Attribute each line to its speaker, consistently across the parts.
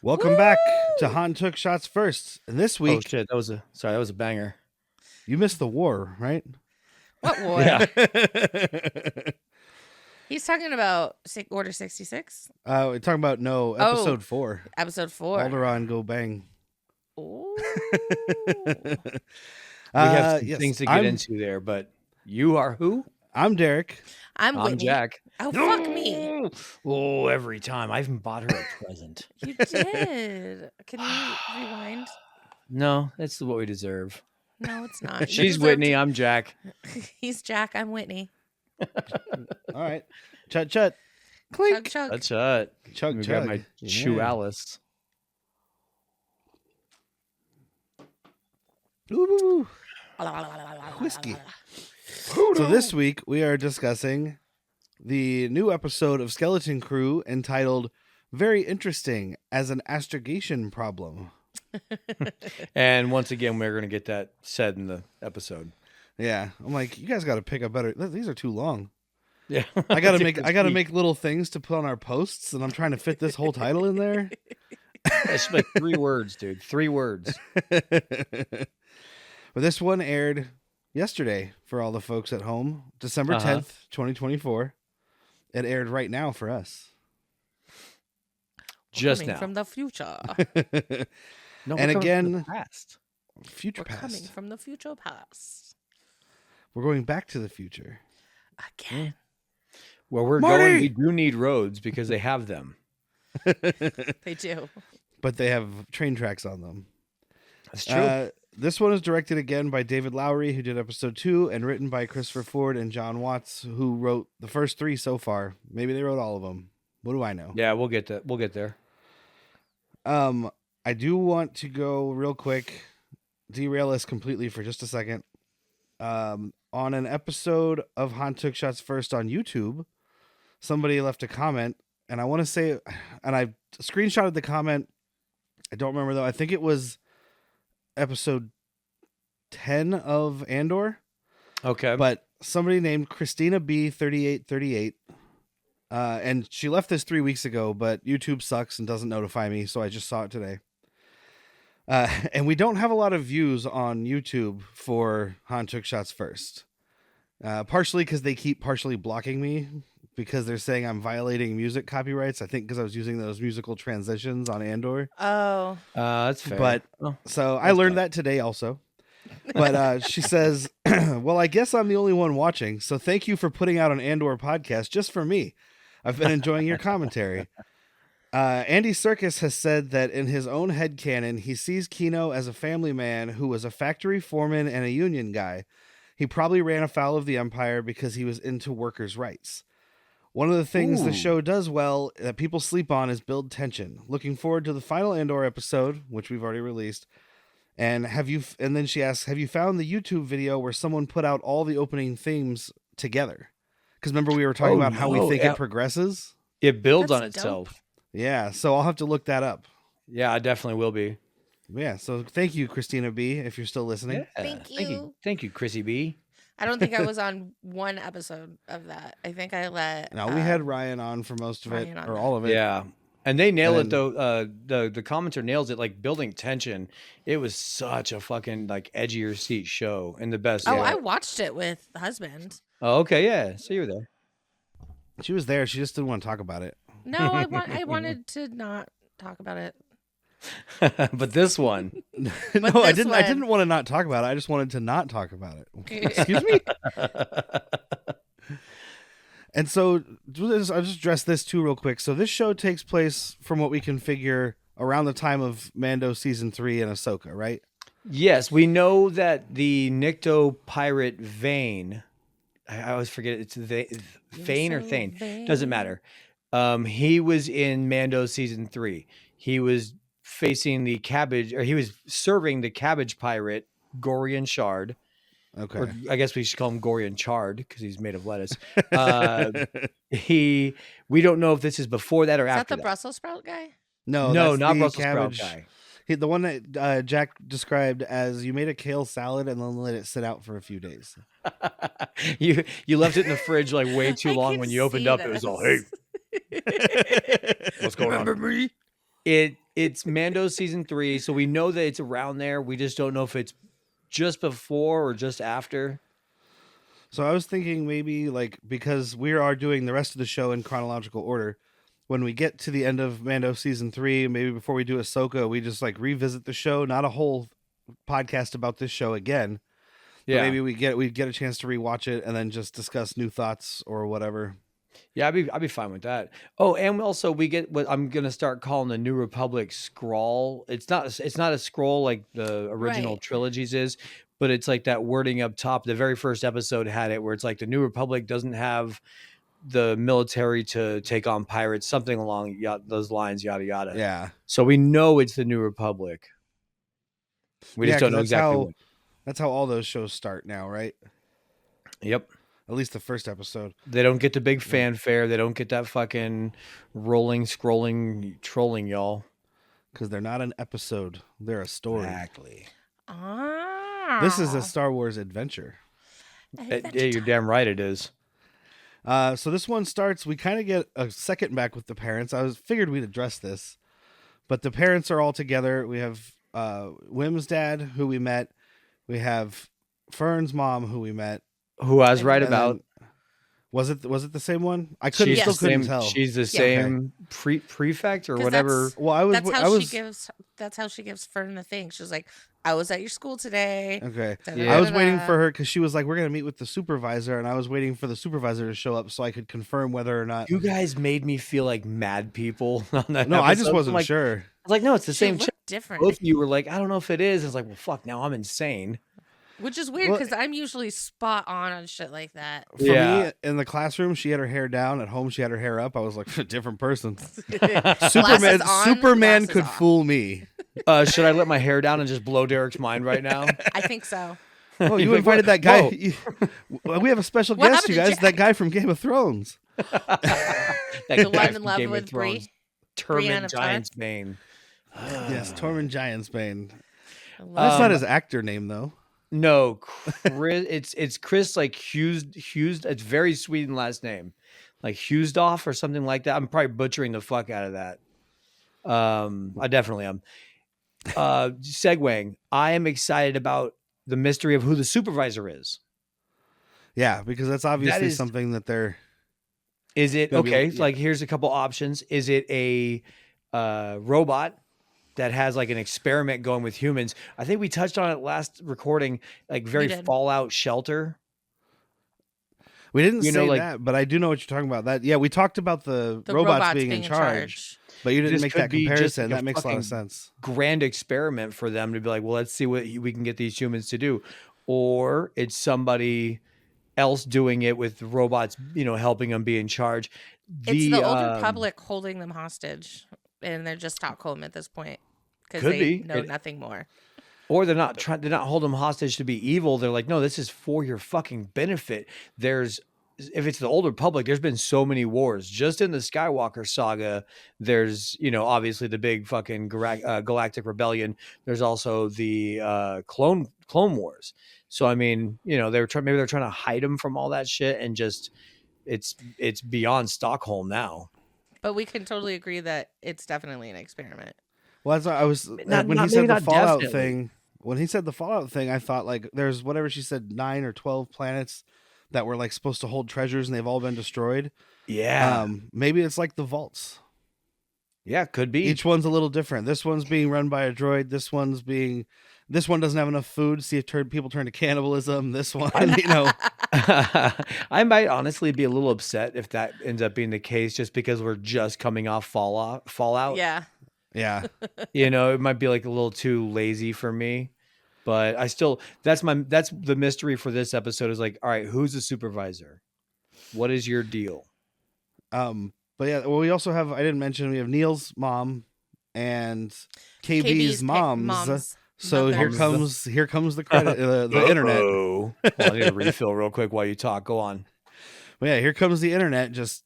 Speaker 1: Welcome back to Han Took Shots First. And this
Speaker 2: Oh
Speaker 1: week,
Speaker 2: shit, that was a banger.
Speaker 1: you missed the war, right?
Speaker 3: What war?
Speaker 2: Yeah.
Speaker 3: He's talking about Order 66,
Speaker 1: We're talking about episode 4.
Speaker 3: episode 4.
Speaker 1: Alderaan, go bang.
Speaker 3: Ooh.
Speaker 2: We have some
Speaker 1: yes,
Speaker 2: things to get into there, but you are who?
Speaker 1: I'm Derek.
Speaker 3: I'm
Speaker 2: I'm
Speaker 3: Whitney.
Speaker 2: Jack.
Speaker 3: Oh, fuck me.
Speaker 2: Oh, every time. I even bought her a present.
Speaker 3: You did. Can you rewind?
Speaker 2: No, that's what we deserve.
Speaker 3: No, it's not. You
Speaker 2: She's
Speaker 3: deserve
Speaker 2: Whitney.
Speaker 3: to-
Speaker 2: I'm Jack.
Speaker 3: He's Jack. I'm Whitney.
Speaker 1: All right. Chut, chut. Clink.
Speaker 3: Chug, chug.
Speaker 2: That's it.
Speaker 1: Chug,
Speaker 2: We
Speaker 1: chug.
Speaker 2: got my
Speaker 1: Yeah.
Speaker 2: Chew Alice.
Speaker 1: Ooh. Whiskey. So this week, we are discussing the new episode of Skeleton Crew entitled Very Interesting as an Astrogation Problem.
Speaker 2: And once again, we're going to get that said in the episode.
Speaker 1: Yeah. I'm like, you guys got to pick a better... These are too long.
Speaker 2: Yeah.
Speaker 1: I gotta make little things to put on our posts, and I'm trying to fit this whole title in there.
Speaker 2: It's like 3 words, dude. 3 words.
Speaker 1: But this one aired yesterday for all the folks at home, December 10th, 2024. It aired right now for us.
Speaker 2: Just
Speaker 3: Coming
Speaker 2: now.
Speaker 3: from the future.
Speaker 2: No,
Speaker 1: and
Speaker 2: we're coming from
Speaker 1: again,
Speaker 2: the past.
Speaker 1: future
Speaker 3: We're
Speaker 1: past.
Speaker 3: coming from the future past.
Speaker 1: We're going back to the future.
Speaker 3: Again.
Speaker 2: Where we're
Speaker 1: Marty!
Speaker 2: going, we do need roads because they have them.
Speaker 3: They do.
Speaker 1: But they have train tracks on them.
Speaker 2: That's true.
Speaker 1: This one is directed again by David Lowery, who did episode 2, and written by Christopher Ford and John Watts, who wrote the first 3 so far. Maybe they wrote all of them. What do I know?
Speaker 2: Yeah, we'll get that. We'll get there.
Speaker 1: I do want to go real quick, derail us completely for just a second. On an episode of Han Took Shots First on YouTube, somebody left a comment, and I want to say, and I screenshotted the comment. I don't remember though. I think it was episode 10 of Andor.
Speaker 2: Okay.
Speaker 1: But somebody named Christina B3838, and she left this 3 weeks ago, but YouTube sucks and doesn't notify me, so I just saw it today. And we don't have a lot of views on YouTube for Han Took Shots First. Partially because they keep partially blocking me because they're saying I'm violating music copyrights. I think because I was using those musical transitions on Andor.
Speaker 3: Oh.
Speaker 2: That's fair.
Speaker 1: But so I learned that today also. But she says, well, I guess I'm the only one watching. So thank you for putting out an Andor podcast just for me. I've been enjoying your commentary. Andy Serkis has said that in his own headcanon, he sees Kino as a family man who was a factory foreman and a union guy. He probably ran afoul of the Empire because he was into workers' rights. One of the things the show does well that people sleep on is build tension. Looking forward to the final Andor episode, which we've already released. And then she asks, have you found the YouTube video where someone put out all the opening themes together? Because remember we were talking about how we think it progresses?
Speaker 2: It builds
Speaker 3: That's
Speaker 2: on itself.
Speaker 1: Yeah, so I'll have to look that up.
Speaker 2: Yeah, I definitely will be.
Speaker 1: Yeah, so thank you, Christina B, if you're still listening.
Speaker 2: Yeah.
Speaker 3: Thank you.
Speaker 2: Thank you, Chrissy B.
Speaker 3: I don't think I was on one episode of that. I think I let.
Speaker 1: No, we had Ryan on for most of it,
Speaker 3: Ryan on
Speaker 1: or
Speaker 3: that.
Speaker 1: all of it.
Speaker 2: Yeah. And they nail it
Speaker 1: And-
Speaker 2: though. The commenter nails it, like building tension. It was such a fucking like edgier seat show in the best.
Speaker 3: Oh,
Speaker 2: way.
Speaker 3: I watched it with husband.
Speaker 2: Oh, okay, yeah. So you were there.
Speaker 1: She was there. She just didn't want to talk about it.
Speaker 3: No, I wanted to not talk about it.
Speaker 2: But this one,
Speaker 1: No,
Speaker 3: But
Speaker 1: I
Speaker 3: this
Speaker 1: didn't. I
Speaker 3: one-
Speaker 1: didn't want to not talk about it. I just wanted to not talk about it. Excuse me. And so I'll just address this too real quick. So this show takes place, from what we can figure, around the time of Mando season 3 and Ahsoka, right?
Speaker 2: yes, we know that the Nikto pirate Vane. I always forget it's Vane or
Speaker 3: so
Speaker 2: Thane. Doesn't
Speaker 3: vain.
Speaker 2: matter. He was in Mando season 3. He was facing the cabbage, or he was serving the cabbage pirate Gorian Shard.
Speaker 1: Okay.
Speaker 2: Or I guess we should call him Gorian Chard because he's made of lettuce. We don't know if this is before that or
Speaker 3: Is that
Speaker 2: after
Speaker 3: the Brussels sprout guy?
Speaker 1: No,
Speaker 2: No,
Speaker 1: that's
Speaker 2: not
Speaker 1: the
Speaker 2: Brussels
Speaker 1: cabbage.
Speaker 2: sprout guy.
Speaker 1: The one that Jack described as you made a kale salad and then let it sit out for a few days.
Speaker 2: You left it in the fridge like way too
Speaker 3: I
Speaker 2: long.
Speaker 3: can
Speaker 2: When you opened
Speaker 3: see
Speaker 2: up, it was all, hey,
Speaker 3: this.
Speaker 2: what's going on?
Speaker 3: Remember me?
Speaker 2: it's Mando season 3, so we know that it's around there. We just don't know if it's just before or just after.
Speaker 1: So I was thinking maybe like because we are doing the rest of the show in chronological order, when we get to the end of Mando season 3, maybe before we do Ahsoka, we just like revisit the show, not a whole podcast about this show again.
Speaker 2: Yeah,
Speaker 1: But maybe we'd get a chance to rewatch it and then just discuss new thoughts or whatever.
Speaker 2: yeah, I'd be fine with that. Oh, and also we get what I'm gonna start calling the New Republic scroll. It's not a scroll like the original
Speaker 3: Right.
Speaker 2: trilogies is, but it's like that wording up top. The very first episode had it where it's like the New Republic doesn't have the military to take on pirates, something along those lines, yada yada.
Speaker 1: Yeah.
Speaker 2: So we know it's the New Republic. We
Speaker 1: Yeah,
Speaker 2: just don't
Speaker 1: 'cause
Speaker 2: know exactly what.
Speaker 1: that's how all those shows start now, right?
Speaker 2: Yep.
Speaker 1: At least the first episode.
Speaker 2: They don't get the big fanfare. They don't get that fucking rolling, scrolling, trolling, y'all.
Speaker 1: Because they're not an episode. They're a story.
Speaker 2: Exactly.
Speaker 1: This is a Star Wars adventure.
Speaker 2: Yeah, you're damn right it is.
Speaker 1: So this one starts, we kind of get a second back with the parents. Figured we'd address this. But the parents are all together. We have Wim's dad, who we met. We have Fern's mom, who we met.
Speaker 2: Who I was right
Speaker 1: And
Speaker 2: about.
Speaker 1: then- was it the same one? I couldn't
Speaker 2: She's
Speaker 1: still
Speaker 2: the
Speaker 1: couldn't
Speaker 2: same,
Speaker 1: tell.
Speaker 2: she's the
Speaker 1: Okay.
Speaker 2: same prefect or
Speaker 3: 'Cause
Speaker 2: whatever.
Speaker 1: Well, I was
Speaker 3: That's
Speaker 1: I
Speaker 3: how
Speaker 1: was
Speaker 3: she gives. That's how she gives Fern the thing. She's like, "I was at your school today."
Speaker 1: okay.
Speaker 2: Yeah.
Speaker 1: I was waiting for her because she was like, "We're gonna meet with the supervisor," and I was waiting for the supervisor to show up so I could confirm whether or not.
Speaker 2: You guys made me feel like mad people on that
Speaker 1: No, I just
Speaker 2: episode.
Speaker 1: wasn't
Speaker 2: I'm like,
Speaker 1: sure.
Speaker 2: I was like, no, it's the
Speaker 3: She
Speaker 2: same
Speaker 3: looked
Speaker 2: chick.
Speaker 3: different,
Speaker 2: Both of you were like, I don't know if it is. It's like, well, fuck, now I'm insane.
Speaker 3: which is weird
Speaker 1: Well-
Speaker 3: because I'm usually spot on shit like that.
Speaker 1: For
Speaker 2: Yeah.
Speaker 1: me, in the classroom, she had her hair down. At home, she had her hair up. I was like, a different person.
Speaker 3: Glasses
Speaker 1: Superman,
Speaker 3: on,
Speaker 1: Superman
Speaker 3: glasses
Speaker 1: could
Speaker 3: off.
Speaker 1: fool me.
Speaker 2: Should I let my hair down and just blow Derek's mind right now?
Speaker 3: I think so.
Speaker 1: Oh, you
Speaker 2: Like,
Speaker 1: invited
Speaker 2: what?
Speaker 1: that guy.
Speaker 2: Whoa.
Speaker 1: We have a special
Speaker 3: What
Speaker 1: guest, you
Speaker 3: happened to
Speaker 1: guys. That
Speaker 3: Jack?
Speaker 1: guy from Game of Thrones.
Speaker 2: That
Speaker 3: The
Speaker 2: guy
Speaker 3: one in
Speaker 2: from
Speaker 3: love
Speaker 2: Game of
Speaker 3: with Bree?
Speaker 2: Thrones.
Speaker 3: Brienne
Speaker 2: Torment
Speaker 3: of
Speaker 2: Giant's Bane.
Speaker 1: Yes, Tormund Giantsbane.
Speaker 3: I love
Speaker 1: That's
Speaker 2: Um,
Speaker 1: not his actor name, though.
Speaker 2: No, Chris. it's Chris like Hughes. It's very Sweden last name, like Hughesdorf or something like that. I'm probably butchering the fuck out of that. I definitely am. Segueing, I am excited about the mystery of who the supervisor is.
Speaker 1: Yeah, because that's obviously
Speaker 2: is-
Speaker 1: something that they're.
Speaker 2: Is it
Speaker 1: Gonna be-
Speaker 2: okay?
Speaker 1: yeah.
Speaker 2: Like, here's a couple options. Is it a robot that has like an experiment going with humans? I think we touched on it last recording, like very
Speaker 3: did.
Speaker 2: Fallout Shelter.
Speaker 1: We didn't
Speaker 2: You
Speaker 1: say
Speaker 2: know, like-
Speaker 1: that, but I do know what you're talking about. That yeah, we talked about the
Speaker 3: the
Speaker 1: robots being in charge, but you didn't
Speaker 2: This
Speaker 1: make
Speaker 2: could
Speaker 1: that
Speaker 2: be just
Speaker 1: comparison.
Speaker 2: like a
Speaker 1: That makes a lot
Speaker 2: fucking
Speaker 1: of sense.
Speaker 2: Grand experiment for them to be like, well, let's see what we can get these humans to do, or it's somebody else doing it with robots, helping them be in charge.
Speaker 3: It's the old
Speaker 2: um,
Speaker 3: Republic holding them hostage, and they're just Stockholm at this point because
Speaker 2: Could
Speaker 3: they
Speaker 2: be.
Speaker 3: know
Speaker 2: It-
Speaker 3: nothing more.
Speaker 2: Or they're not holding them hostage to be evil. They're like, no, this is for your fucking benefit. If it's the old Republic, there's been so many wars. Just in the Skywalker saga, there's, obviously the big fucking Galactic Rebellion. There's also the Clone Wars. So, I mean, maybe they're trying to hide them from all that shit, and just it's beyond Stockholm now.
Speaker 3: But we can totally agree that it's definitely an experiment.
Speaker 1: Well, that's what I was
Speaker 2: Not-
Speaker 1: when
Speaker 2: not-
Speaker 1: he
Speaker 2: maybe
Speaker 1: said the
Speaker 2: not
Speaker 1: Fallout
Speaker 2: definitely.
Speaker 1: thing. When he said the Fallout thing, I thought like there's whatever she said 9 or 12 planets that were like supposed to hold treasures, and they've all been destroyed.
Speaker 2: Yeah,
Speaker 1: Maybe it's like the vaults.
Speaker 2: yeah, could be.
Speaker 1: Each one's a little different. This one's being run by a droid. This one doesn't have enough food. See if people turn to cannibalism. This one,
Speaker 2: I might honestly be a little upset if that ends up being the case, just because we're just coming off Fallout.
Speaker 3: Yeah.
Speaker 1: yeah.
Speaker 2: It might be like a little too lazy for me, but I still that's the mystery for this episode is like, all right, who's the supervisor? What is your deal?
Speaker 1: But yeah, well, we also have, I didn't mention, we have Neil's mom and KB's
Speaker 3: KB's
Speaker 1: mom's. So here
Speaker 3: mothers.
Speaker 1: comes the credit, the internet.
Speaker 2: Well, I need a refill real quick while you talk. Go on.
Speaker 1: Well, yeah, here comes the internet. Just,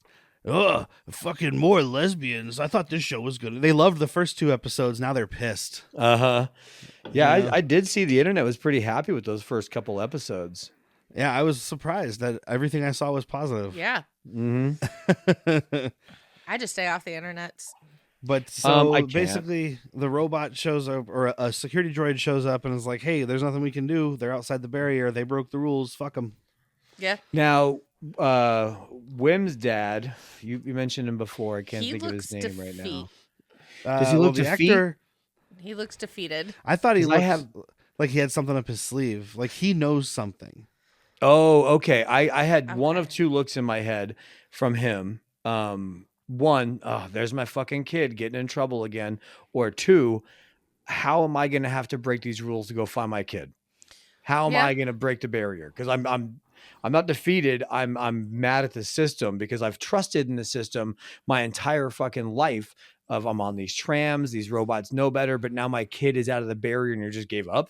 Speaker 1: fucking more lesbians. I thought this show was good. They loved the first 2 episodes. Now they're pissed.
Speaker 2: Yeah,
Speaker 1: Yeah.
Speaker 2: I did see the internet was pretty happy with those first couple episodes.
Speaker 1: Yeah, I was surprised that everything I saw was positive.
Speaker 3: Yeah.
Speaker 2: Mm-hmm.
Speaker 3: I just stay off the internet.
Speaker 1: But
Speaker 2: I
Speaker 1: so
Speaker 2: can't.
Speaker 1: basically, the robot shows up, or a security droid shows up, and is like, "Hey, there's nothing we can do. They're outside the barrier. They broke the rules. Fuck them."
Speaker 3: Yeah.
Speaker 2: Now, Wim's dad, you mentioned him before. I can't
Speaker 3: He
Speaker 2: think of his
Speaker 3: looks
Speaker 2: name right now. Does he
Speaker 1: Well,
Speaker 2: look
Speaker 1: the
Speaker 2: defeat?
Speaker 1: actor,
Speaker 3: He looks defeated.
Speaker 1: I thought he
Speaker 2: 'Cause I
Speaker 1: looked
Speaker 2: have-
Speaker 1: like he had something up his sleeve. Like he knows something.
Speaker 2: Oh, okay. I had one of
Speaker 3: Okay.
Speaker 2: two looks in my head from him. One, oh, there's my fucking kid getting in trouble again. Or two, how am I going to have to break these rules to go find my kid? How am
Speaker 3: Yeah.
Speaker 2: I going to break the barrier? Because I'm not defeated. I'm mad at the system because I've trusted in the system my entire fucking life. Of I'm on these trams, these robots know better, but now my kid is out of the barrier and you just gave up.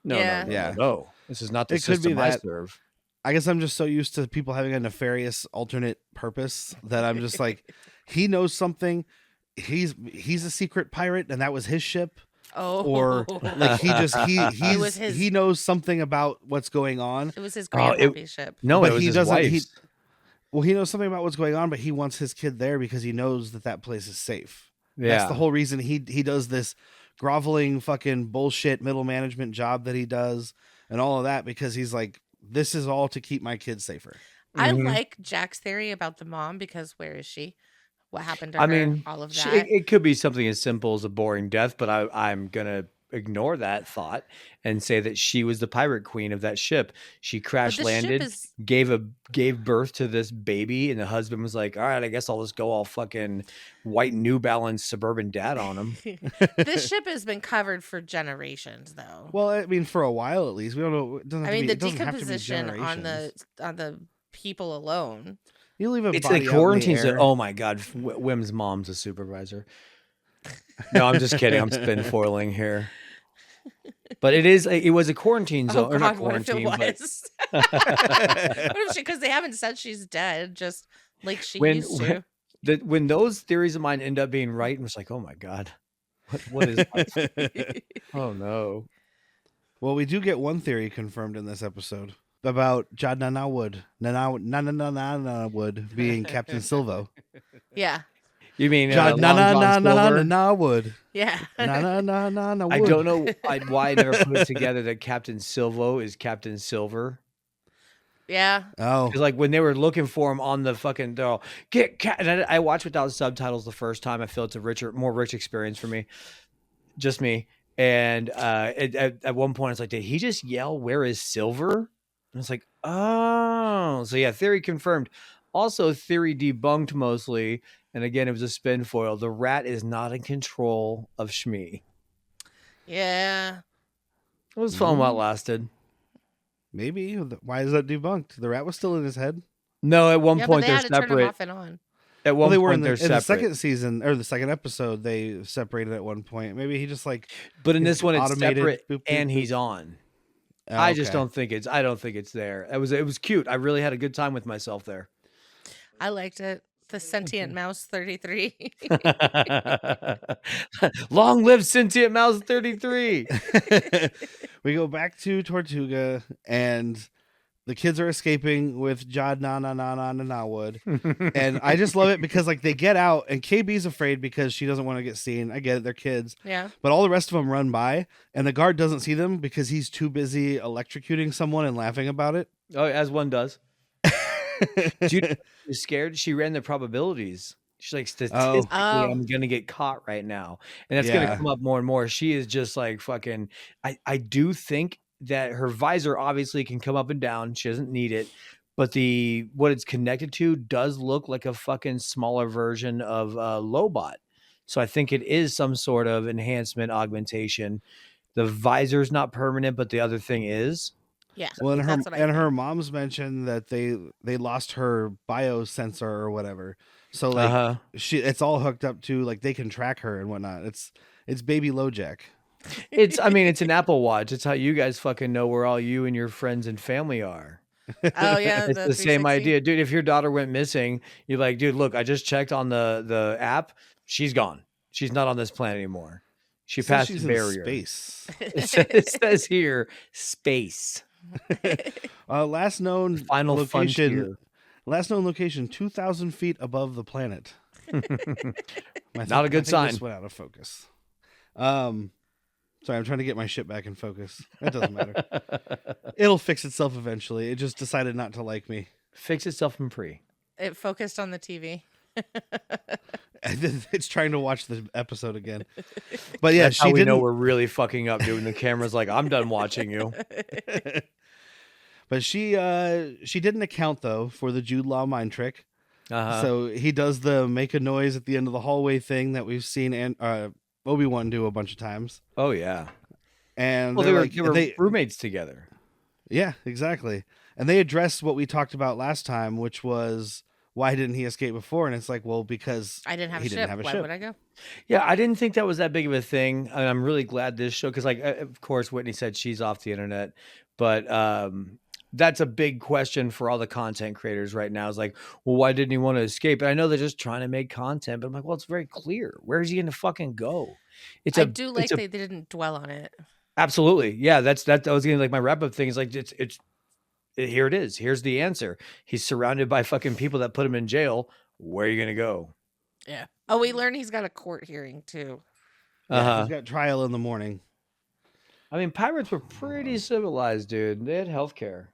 Speaker 2: No,
Speaker 3: Yeah.
Speaker 2: no. This is not the
Speaker 1: It could be
Speaker 2: system I
Speaker 1: that.
Speaker 2: serve.
Speaker 1: I guess I'm just so used to people having a nefarious alternate purpose that I'm just like, he knows something. He's a secret pirate, and that was his ship.
Speaker 3: Oh.
Speaker 1: Or like
Speaker 3: was his-
Speaker 1: he knows something about what's going on.
Speaker 3: It was his
Speaker 2: Oh,
Speaker 3: grandpappy ship.
Speaker 2: No,
Speaker 1: But
Speaker 2: it was
Speaker 1: he
Speaker 2: his
Speaker 1: doesn't- he-
Speaker 2: wife's.
Speaker 1: Well, he knows something about what's going on, but he wants his kid there because he knows that place is safe.
Speaker 2: Yeah.
Speaker 1: That's the whole reason he does this groveling fucking bullshit middle management job that he does and all of that, because he's like, this is all to keep my kids safer.
Speaker 3: I
Speaker 2: Mhm.
Speaker 3: like Jack's theory about the mom because where is she? What happened to
Speaker 2: I
Speaker 3: her?
Speaker 2: mean,
Speaker 3: All of
Speaker 2: It,
Speaker 3: that.
Speaker 2: it could be something as simple as a boring death, but I'm gonna ignore that thought and say that she was the pirate queen of that ship. She crash
Speaker 3: the ship
Speaker 2: landed,
Speaker 3: is-
Speaker 2: gave birth to this baby, and the husband was like, "All right, I guess I'll just go all fucking white New Balance suburban dad on him."
Speaker 3: This ship has been covered for generations, though.
Speaker 1: Well, I mean, for a while at least. We don't know. It doesn't have
Speaker 3: I mean,
Speaker 1: to
Speaker 3: the
Speaker 1: be, it doesn't have to be
Speaker 3: decomposition on
Speaker 1: generations.
Speaker 3: the people alone.
Speaker 1: You leave a
Speaker 2: It's
Speaker 1: body
Speaker 2: the
Speaker 1: out in
Speaker 2: quarantine
Speaker 1: the
Speaker 2: zone.
Speaker 1: air.
Speaker 2: Oh my god, Wim's mom's a supervisor. No, I'm just kidding. I'm spin foiling here. But it was a quarantine zone,
Speaker 3: Oh
Speaker 2: or not
Speaker 3: God, what if it
Speaker 2: quarantine, but
Speaker 3: was? What if she? Because they haven't said she's dead, just like she used to.
Speaker 2: when those theories of mine end up being right, and it's like, oh my god, what is life? Oh no.
Speaker 1: Well, we do get one theory confirmed in this episode about Jadnana Wood being Captain Silvo.
Speaker 3: Yeah,
Speaker 2: You mean Long John Silver?
Speaker 1: Jadnana Wood.
Speaker 3: yeah.
Speaker 1: Na
Speaker 2: I don't know why I never put it together that Captain Silvo is Captain Silver.
Speaker 3: Yeah.
Speaker 1: Oh,
Speaker 2: Because like when they were looking for him on the fucking, they're all, get cat. And I watched without subtitles the first time. I feel it's a more rich experience for me, just me. And at one point, it's like, did he just yell, "Where is Silver?" And it's like, oh, so yeah, theory confirmed. Also, theory debunked mostly. And again, it was a spin foil. The rat is not in control of Shmi.
Speaker 3: Yeah.
Speaker 2: It was fun while it lasted.
Speaker 1: maybe. Why is that debunked? The rat was still in his head.
Speaker 2: No, at one
Speaker 3: Yeah, but
Speaker 2: point
Speaker 3: they
Speaker 2: they're
Speaker 3: had to turn them
Speaker 2: separate.
Speaker 3: off and on.
Speaker 2: At
Speaker 1: Well,
Speaker 2: one
Speaker 1: they were
Speaker 2: point
Speaker 1: in
Speaker 2: they're
Speaker 1: the
Speaker 2: separate.
Speaker 1: second season or the second episode. They separated at one point. Maybe he just like.
Speaker 2: But in
Speaker 1: It's
Speaker 2: this one, it's
Speaker 1: automated,
Speaker 2: separate
Speaker 1: boop, boop,
Speaker 2: and
Speaker 1: boop.
Speaker 2: he's on.
Speaker 1: Oh,
Speaker 2: I just
Speaker 1: okay.
Speaker 2: don't think it's. I don't think it's there. It was cute. I really had a good time with myself there.
Speaker 3: I liked it. The sentient mouse 33.
Speaker 2: Long live Sentient Mouse 33.
Speaker 1: We go back to Tortuga, and the kids are escaping with Jadnana Wood. And I just love it because like they get out, and KB's afraid because she doesn't want to get seen. I get it, they're kids.
Speaker 3: Yeah.
Speaker 1: But all the rest of them run by, and the guard doesn't see them because he's too busy electrocuting someone and laughing about it.
Speaker 2: Oh, as one does. Dude, she's scared. She ran the probabilities. She's like, statistically,
Speaker 3: Oh.
Speaker 2: I'm gonna get caught right now, and that's
Speaker 1: Yeah.
Speaker 2: gonna come up more and more. She is just like fucking. I do think that her visor obviously can come up and down. She doesn't need it, but what it's connected to does look like a fucking smaller version of Lobot. So I think it is some sort of enhancement augmentation. The visor's not permanent, but the other thing is.
Speaker 3: Yeah.
Speaker 1: Well, and
Speaker 3: That's what I
Speaker 1: her
Speaker 3: think.
Speaker 1: mom's mentioned that they lost her biosensor or whatever. So like it's all hooked up to like they can track her and whatnot. It's baby LoJack.
Speaker 2: I mean, it's an Apple Watch. It's how you guys fucking know where all you and your friends and family are.
Speaker 3: Oh yeah.
Speaker 2: It's the same
Speaker 3: 360.
Speaker 2: idea, dude. If your daughter went missing, you're like, dude, look, I just checked on the app. She's gone. She's not on this planet anymore. She passed
Speaker 1: She's
Speaker 2: the
Speaker 1: in
Speaker 2: barrier.
Speaker 1: space.
Speaker 2: It says here, space.
Speaker 1: Last known
Speaker 2: Final
Speaker 1: location.
Speaker 2: frontier.
Speaker 1: Last known location, 2,000 feet above the planet.
Speaker 2: Not a good sign.
Speaker 1: Just went out of focus. Sorry, I'm trying to get my shit back in focus. It doesn't matter. It'll fix itself eventually. It just decided not to like me.
Speaker 2: Fix itself in pre.
Speaker 3: It focused on the TV.
Speaker 1: It's trying to watch the episode again. But yeah,
Speaker 2: That's
Speaker 1: she
Speaker 2: how we
Speaker 1: didn't
Speaker 2: know we're really fucking up, dude. And the camera's like, I'm done watching you.
Speaker 1: But she didn't account though for the Jude Law mind trick. So he does the make a noise at the end of the hallway thing that we've seen and Obi-Wan do a bunch of times.
Speaker 2: Oh yeah.
Speaker 1: And
Speaker 2: Well, they were roommates together.
Speaker 1: Yeah, exactly. And they addressed what we talked about last time, which was why didn't he escape before? And it's like, well, because
Speaker 3: I didn't have a ship. Why would I go?
Speaker 2: Yeah, I didn't think that was that big of a thing. And I'm really glad this show, because like, of course, Whitney said she's off the internet, but that's a big question for all the content creators right now. Is like, well, why didn't he want to escape? And I know they're just trying to make content, but I'm like, well, it's very clear. Where is he going to fucking go?
Speaker 3: I do like they didn't dwell on it.
Speaker 2: Absolutely, yeah. That was getting like my wrap up thing. Is like it's here it is. Here's the answer. He's surrounded by fucking people that put him in jail. Where are you gonna go?
Speaker 3: Yeah. Oh, we learned he's got a court hearing too.
Speaker 1: Yeah, he's got trial in the morning.
Speaker 2: I mean, pirates were pretty civilized, dude. They had healthcare.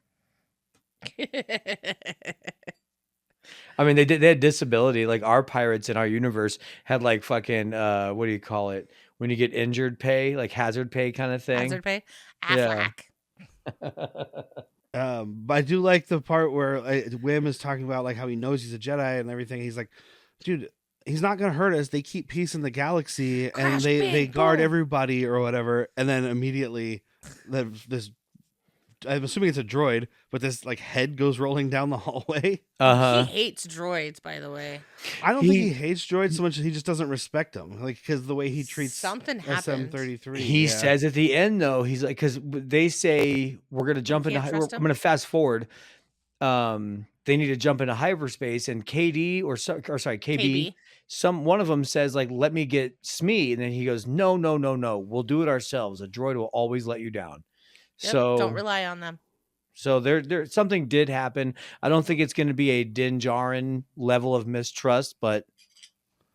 Speaker 2: I mean, they had disability. Like our pirates in our universe had like fucking what do you call it when you get injured pay, like hazard pay kind of thing.
Speaker 3: Hazard pay. Affleck.
Speaker 1: But I do like the part where Wim is talking about like how he knows he's a Jedi and everything. He's like, dude, he's not gonna hurt us. They keep peace in the galaxy and they guard everybody or whatever. And then immediately, this I'm assuming it's a droid, but this like head goes rolling down the hallway.
Speaker 3: He hates droids, by the way.
Speaker 1: I don't think he hates droids so much as he just doesn't respect them, like because the way he treats
Speaker 3: something happens.
Speaker 1: SM-33.
Speaker 2: He says at the end though, he's like, because they say we're gonna jump into. I'm gonna fast forward. They need to jump into hyperspace, and KB. One of them says like, "Let me get Smee," and then he goes, "No, we'll do it ourselves. A droid will always let you down."
Speaker 3: Yep,
Speaker 2: so
Speaker 3: don't rely on them.
Speaker 2: So there something did happen. I don't think it's going to be a Din Djarin level of mistrust, but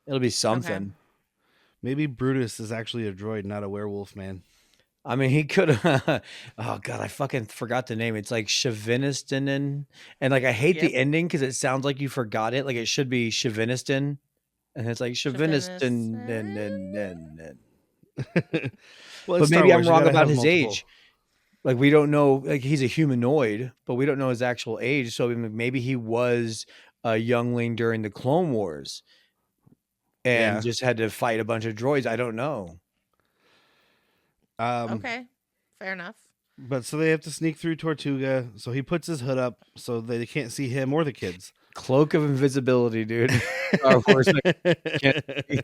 Speaker 2: it'll be something. Okay.
Speaker 1: Maybe Brutus is actually a droid, not a werewolf man.
Speaker 2: I mean, he could have. Oh God, I fucking forgot the name. It's like Chauvinistin, and like I hate the ending because it sounds like you forgot it. Like it should be Chauvinistin, and it's like Chauvinistin. Well, but maybe I'm wrong about his age. Like we don't know, like he's a humanoid, but we don't know his actual age. So maybe he was a youngling during the Clone Wars and just had to fight a bunch of droids. I don't know.
Speaker 3: Okay, fair enough.
Speaker 1: But so they have to sneak through Tortuga. So he puts his hood up so they can't see him or the kids.
Speaker 2: Cloak of invisibility, dude. Star Wars, can't see.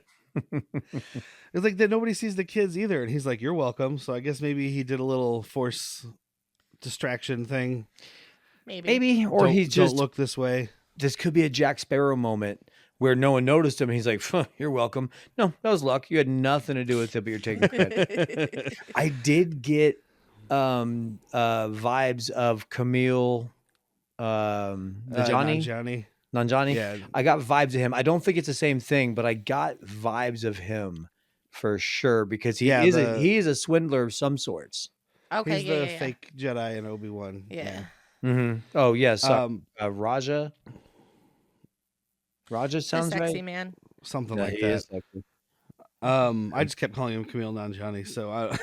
Speaker 1: It's like that nobody sees the kids either, and he's like, "You're welcome." So I guess maybe he did a little force distraction thing.
Speaker 2: Maybe, or he just
Speaker 1: don't look this way.
Speaker 2: This could be a Jack Sparrow moment where no one noticed him, and he's like, "You're welcome." No, that was luck. You had nothing to do with it, but you're taking credit. I did get vibes of Camille, Nanjiani.
Speaker 1: Yeah.
Speaker 2: I got vibes of him. I don't think it's the same thing, but I got vibes of him for sure because he is a swindler of some sorts.
Speaker 3: Okay,
Speaker 1: he's the fake Jedi in Obi-Wan.
Speaker 3: Yeah.
Speaker 2: Mm-hmm. Oh yes, Raja. Raja sounds
Speaker 3: sexy
Speaker 2: right.
Speaker 3: Man.
Speaker 1: Something like that. I just kept calling him Camille Nanjiani. So,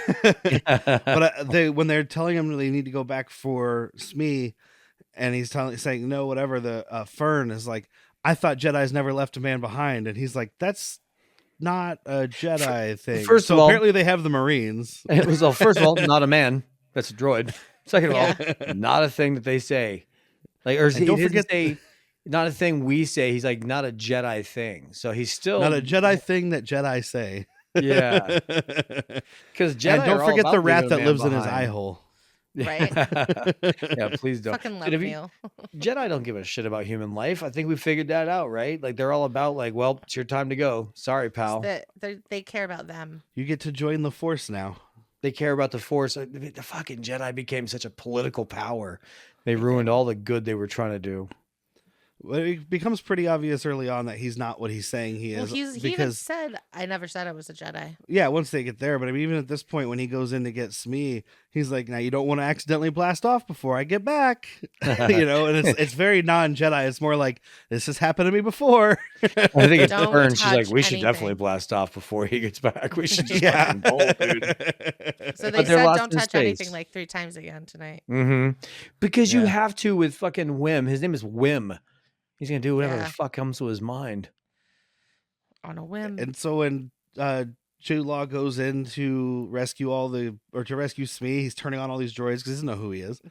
Speaker 1: but when they're telling him they need to go back for Smee. And he's saying, no, whatever. The Fern is like, I thought Jedis never left a man behind. And he's like, that's not a Jedi thing.
Speaker 2: First of all,
Speaker 1: apparently they have the Marines.
Speaker 2: It was first of all, not a man. That's a droid. Second of all, not a thing that they say. Like, or don't forget, not a thing we say. He's like, not a Jedi thing. So he's still
Speaker 1: not a Jedi thing that Jedi say.
Speaker 2: Yeah. Because Jedi.
Speaker 1: And don't forget the rat that lives
Speaker 2: behind.
Speaker 1: in his eye hole.
Speaker 3: Right?
Speaker 2: Yeah, please don't.
Speaker 3: Fucking love Neil.
Speaker 2: Jedi don't give a shit about human life. I think we figured that out, right? Like they're all about like, well, it's your time to go. Sorry, pal.
Speaker 3: They care about them.
Speaker 1: You get to join the Force now.
Speaker 2: They care about the Force. The fucking Jedi became such a political power. They ruined all the good they were trying to do.
Speaker 1: Well, it becomes pretty obvious early on that he's not what he's saying he
Speaker 3: Well,
Speaker 1: is.
Speaker 3: he even
Speaker 1: because
Speaker 3: said, "I never said I was a Jedi."
Speaker 1: yeah, once they get there, but I mean, even at this point when he goes in to get Smee, he's like, "Now you don't want to accidentally blast off before I get back," and it's very non-Jedi. It's more like this has happened to me before.
Speaker 2: I think it's
Speaker 3: Don't
Speaker 2: turned. She's like,
Speaker 3: touch
Speaker 2: we should definitely
Speaker 3: anything.
Speaker 2: blast off before he gets back. We should just
Speaker 1: Yeah.
Speaker 2: fucking bolt, dude.
Speaker 3: So they
Speaker 2: But they're
Speaker 3: said,
Speaker 2: lost
Speaker 3: "Don't
Speaker 2: in
Speaker 3: touch anything,"
Speaker 2: space.
Speaker 3: like 3 times again tonight.
Speaker 2: Mm-hmm. Because you
Speaker 1: Yeah.
Speaker 2: have to with fucking Kh'ymm. His name is Kh'ymm. He's gonna do whatever the
Speaker 3: Yeah.
Speaker 2: fuck comes to his mind.
Speaker 3: On a whim.
Speaker 1: And so when Jude Law goes in to rescue to rescue Smee, he's turning on all these droids because he doesn't know who he is.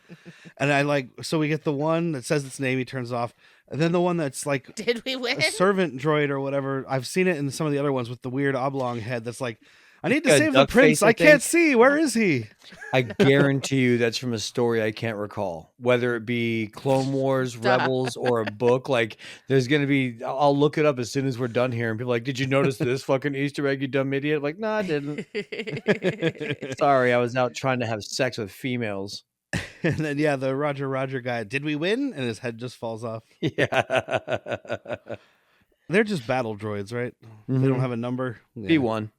Speaker 1: And so we get the one that says its name, he turns off. And then the one that's like
Speaker 3: Did we win?
Speaker 1: a servant droid or whatever. I've seen it in some of the other ones with the weird oblong head that's like, I need to
Speaker 2: Yeah,
Speaker 1: save the
Speaker 2: duck
Speaker 1: prince.
Speaker 2: face, I
Speaker 1: I can't
Speaker 2: think.
Speaker 1: see. Where is he?
Speaker 2: I guarantee you that's from a story I can't recall, whether it be Clone Wars,
Speaker 3: Duh.
Speaker 2: Rebels, or a book. Like, there's gonna be. I'll look it up as soon as we're done here, and people like, "Did you notice this fucking Easter egg, you dumb idiot?" Like, no, I didn't. Sorry, I was out trying to have sex with females.
Speaker 1: And then yeah, the Roger guy. Did we win? And his head just falls off.
Speaker 2: Yeah.
Speaker 1: They're just battle droids, right? They don't have a number. Yeah.
Speaker 2: B1.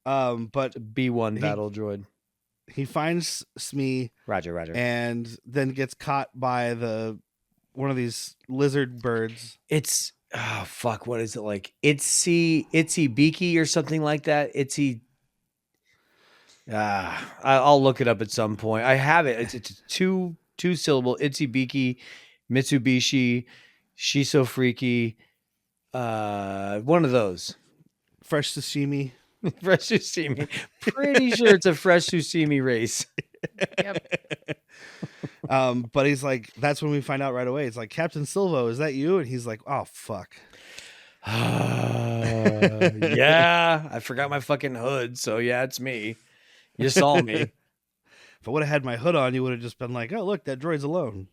Speaker 1: But
Speaker 2: B1 battle droid.
Speaker 1: he finds Smee
Speaker 2: Roger.
Speaker 1: and then gets caught by one of these lizard birds.
Speaker 2: It's fuck. What is it like? Itsy Beaky or something like that. I'll look it up at some point. I have it. It's two syllable. Itsy Beaky, Mitsubishi, Shiso Freaky. One of those.
Speaker 1: Fresh sashimi.
Speaker 2: Fresh Sushimi. Pretty sure it's a Fresh Sushimi race.
Speaker 3: Yep.
Speaker 1: But he's like, that's when we find out right away. It's like, Captain Silvo, is that you? And he's like, oh fuck.
Speaker 2: Yeah, I forgot my fucking hood, so yeah, it's me. You saw me.
Speaker 1: If I would have had my hood on, you would have just been like, oh look, that droid's alone.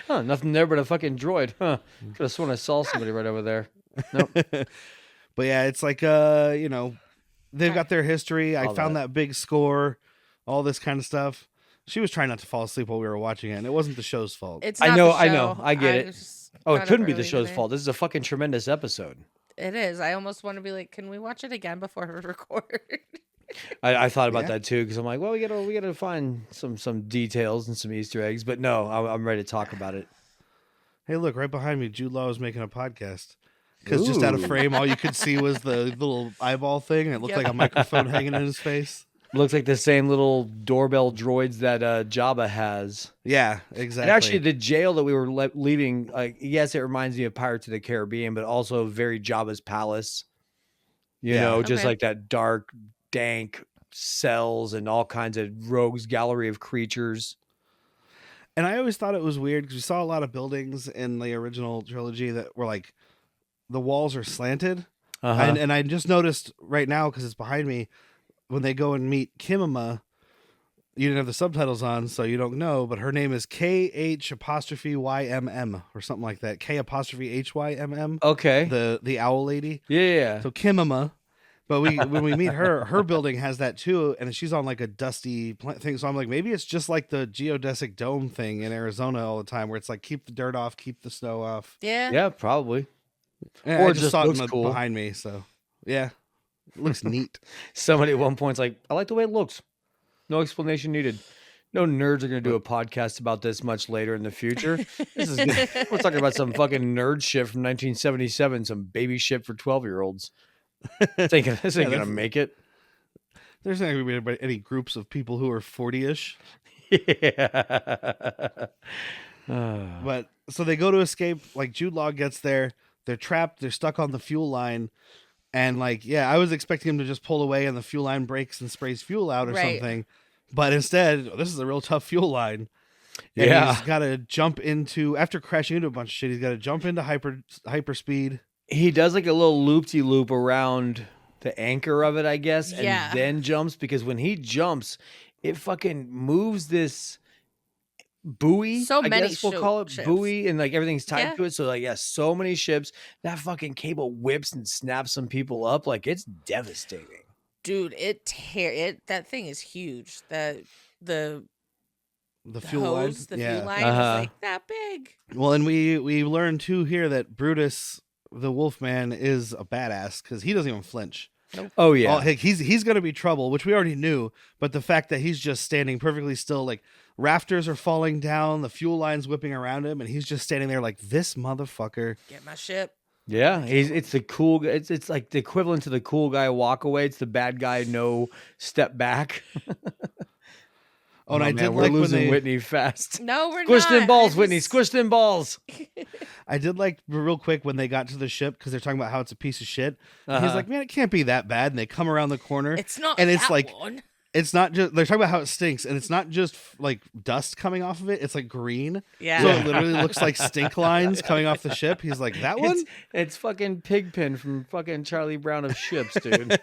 Speaker 2: Huh, nothing there but a fucking droid. Huh. Could have sworn I saw somebody right over there. Nope.
Speaker 1: But yeah, it's like they've got their history. I
Speaker 2: All
Speaker 1: found
Speaker 2: that.
Speaker 1: that big score, all this kind of stuff. She was trying not to fall asleep while we were watching it, and it wasn't the show's fault.
Speaker 3: It's
Speaker 2: I
Speaker 3: not
Speaker 2: know,
Speaker 3: the
Speaker 2: I know.
Speaker 3: show.
Speaker 2: I get it.
Speaker 3: just
Speaker 2: Oh,
Speaker 3: got
Speaker 2: it
Speaker 3: up
Speaker 2: couldn't be the
Speaker 3: early
Speaker 2: show's
Speaker 3: today.
Speaker 2: fault. This is a fucking tremendous episode.
Speaker 3: It is. I almost want to be like, can we watch it again before we record?
Speaker 2: I thought about
Speaker 1: Yeah.
Speaker 2: that too because I'm like, well, we gotta find some details and some Easter eggs. But no, I'm ready to talk about it.
Speaker 1: Hey, look, right behind me, Jude Law is making a podcast. Because just out of
Speaker 2: Ooh.
Speaker 1: frame, all you could see was the little eyeball thing. And it looked
Speaker 3: Yep.
Speaker 1: like a microphone hanging in his face.
Speaker 2: Looks like the same little doorbell droids that Jabba has.
Speaker 1: Yeah, exactly.
Speaker 2: And actually, the jail that we were leaving, yes, it reminds me of Pirates of the Caribbean, but also very Jabba's palace. You
Speaker 1: Yeah.
Speaker 2: know, just
Speaker 3: Okay.
Speaker 2: like that dark, dank cells and all kinds of rogues gallery of creatures.
Speaker 1: And I always thought it was weird because we saw a lot of buildings in the original trilogy that were like, the walls are slanted.
Speaker 2: Uh-huh.
Speaker 1: And I just noticed right now, because it's behind me, when they go and meet Kh'ymm, you didn't have the subtitles on, so you don't know, but her name is KH''YMM or something like that. K''HYMM.
Speaker 2: Okay.
Speaker 1: The owl lady.
Speaker 2: Yeah.
Speaker 1: So Kh'ymm. But when we meet her building has that too, and she's on like a dusty thing. So I'm like, maybe it's just like the geodesic dome thing in Arizona all the time, where it's like keep the dirt off, keep the snow off.
Speaker 3: Yeah.
Speaker 2: Yeah, probably.
Speaker 1: And
Speaker 2: Or
Speaker 1: I just
Speaker 2: just
Speaker 1: saw it
Speaker 2: looks cool.
Speaker 1: behind me, so yeah, it looks neat.
Speaker 2: Somebody at one point's like, I like the way it looks. No explanation needed. No nerds are going to do a podcast about this much later in the future. This is we're talking about some fucking nerd shit from 1977, some baby shit for 12-year-olds. Thinking this ain't
Speaker 1: Yeah,
Speaker 2: going to make it.
Speaker 1: There's not going to be any groups of people who are 40-ish.
Speaker 2: Yeah.
Speaker 1: But so they go to escape. Like Jude Law gets there, they're trapped, they're stuck on the fuel line, and like, yeah, I was expecting him to just pull away and the fuel line breaks and sprays fuel out or
Speaker 3: Right.
Speaker 1: something. But instead, this is a real tough fuel line. And
Speaker 2: Yeah.
Speaker 1: he's got to jump into, after crashing into a bunch of shit, he's got to jump into hyperspeed.
Speaker 2: He does like a little loop-de-loop around the anchor of it, I guess, and
Speaker 3: Yeah.
Speaker 2: then jumps, because when he jumps, it fucking moves this buoy.
Speaker 3: So
Speaker 2: I
Speaker 3: many
Speaker 2: guess we'll call it
Speaker 3: ships.
Speaker 2: buoy, and like everything's tied
Speaker 3: Yeah.
Speaker 2: to it. So like, yeah, so many ships. That fucking cable whips and snaps some people up. Like, it's devastating.
Speaker 3: Dude, that thing is huge. The
Speaker 1: the
Speaker 3: The
Speaker 1: fuel line.
Speaker 3: hose, the
Speaker 1: Yeah.
Speaker 3: fuel line
Speaker 2: Uh-huh.
Speaker 3: is like that big.
Speaker 1: Well, and we learned too here that Brutus, the Wolfman, is a badass because he doesn't even flinch.
Speaker 2: Oh yeah.
Speaker 1: He's gonna be trouble, which we already knew. But the fact that he's just standing perfectly still, like rafters are falling down, the fuel line's whipping around him, and he's just standing there like this motherfucker.
Speaker 3: Get my ship.
Speaker 2: Yeah, it's the cool. It's like the equivalent to the cool guy walk away. It's the bad guy no step back.
Speaker 1: Oh, and I did
Speaker 2: we're
Speaker 1: like when
Speaker 2: losing
Speaker 1: they,
Speaker 2: Whitney fast.
Speaker 3: No, we're
Speaker 2: Squished
Speaker 3: not.
Speaker 2: in balls,
Speaker 3: I
Speaker 2: Whitney.
Speaker 3: just-
Speaker 2: Squished in balls.
Speaker 1: I did like real quick when they got to the ship because they're talking about how it's a piece of shit. And he's
Speaker 2: Uh-huh.
Speaker 1: like, man, it can't be that bad. And they come around the corner.
Speaker 3: It's not.
Speaker 1: And it's
Speaker 3: that
Speaker 1: like-
Speaker 3: one.
Speaker 1: It's not just they're talking about how it stinks, and it's not just like dust coming off of it. It's like green,
Speaker 3: Yeah.
Speaker 1: so it literally looks like stink lines coming off the ship. He's like, that one.
Speaker 2: It's fucking Pigpen from fucking Charlie Brown of ships, dude.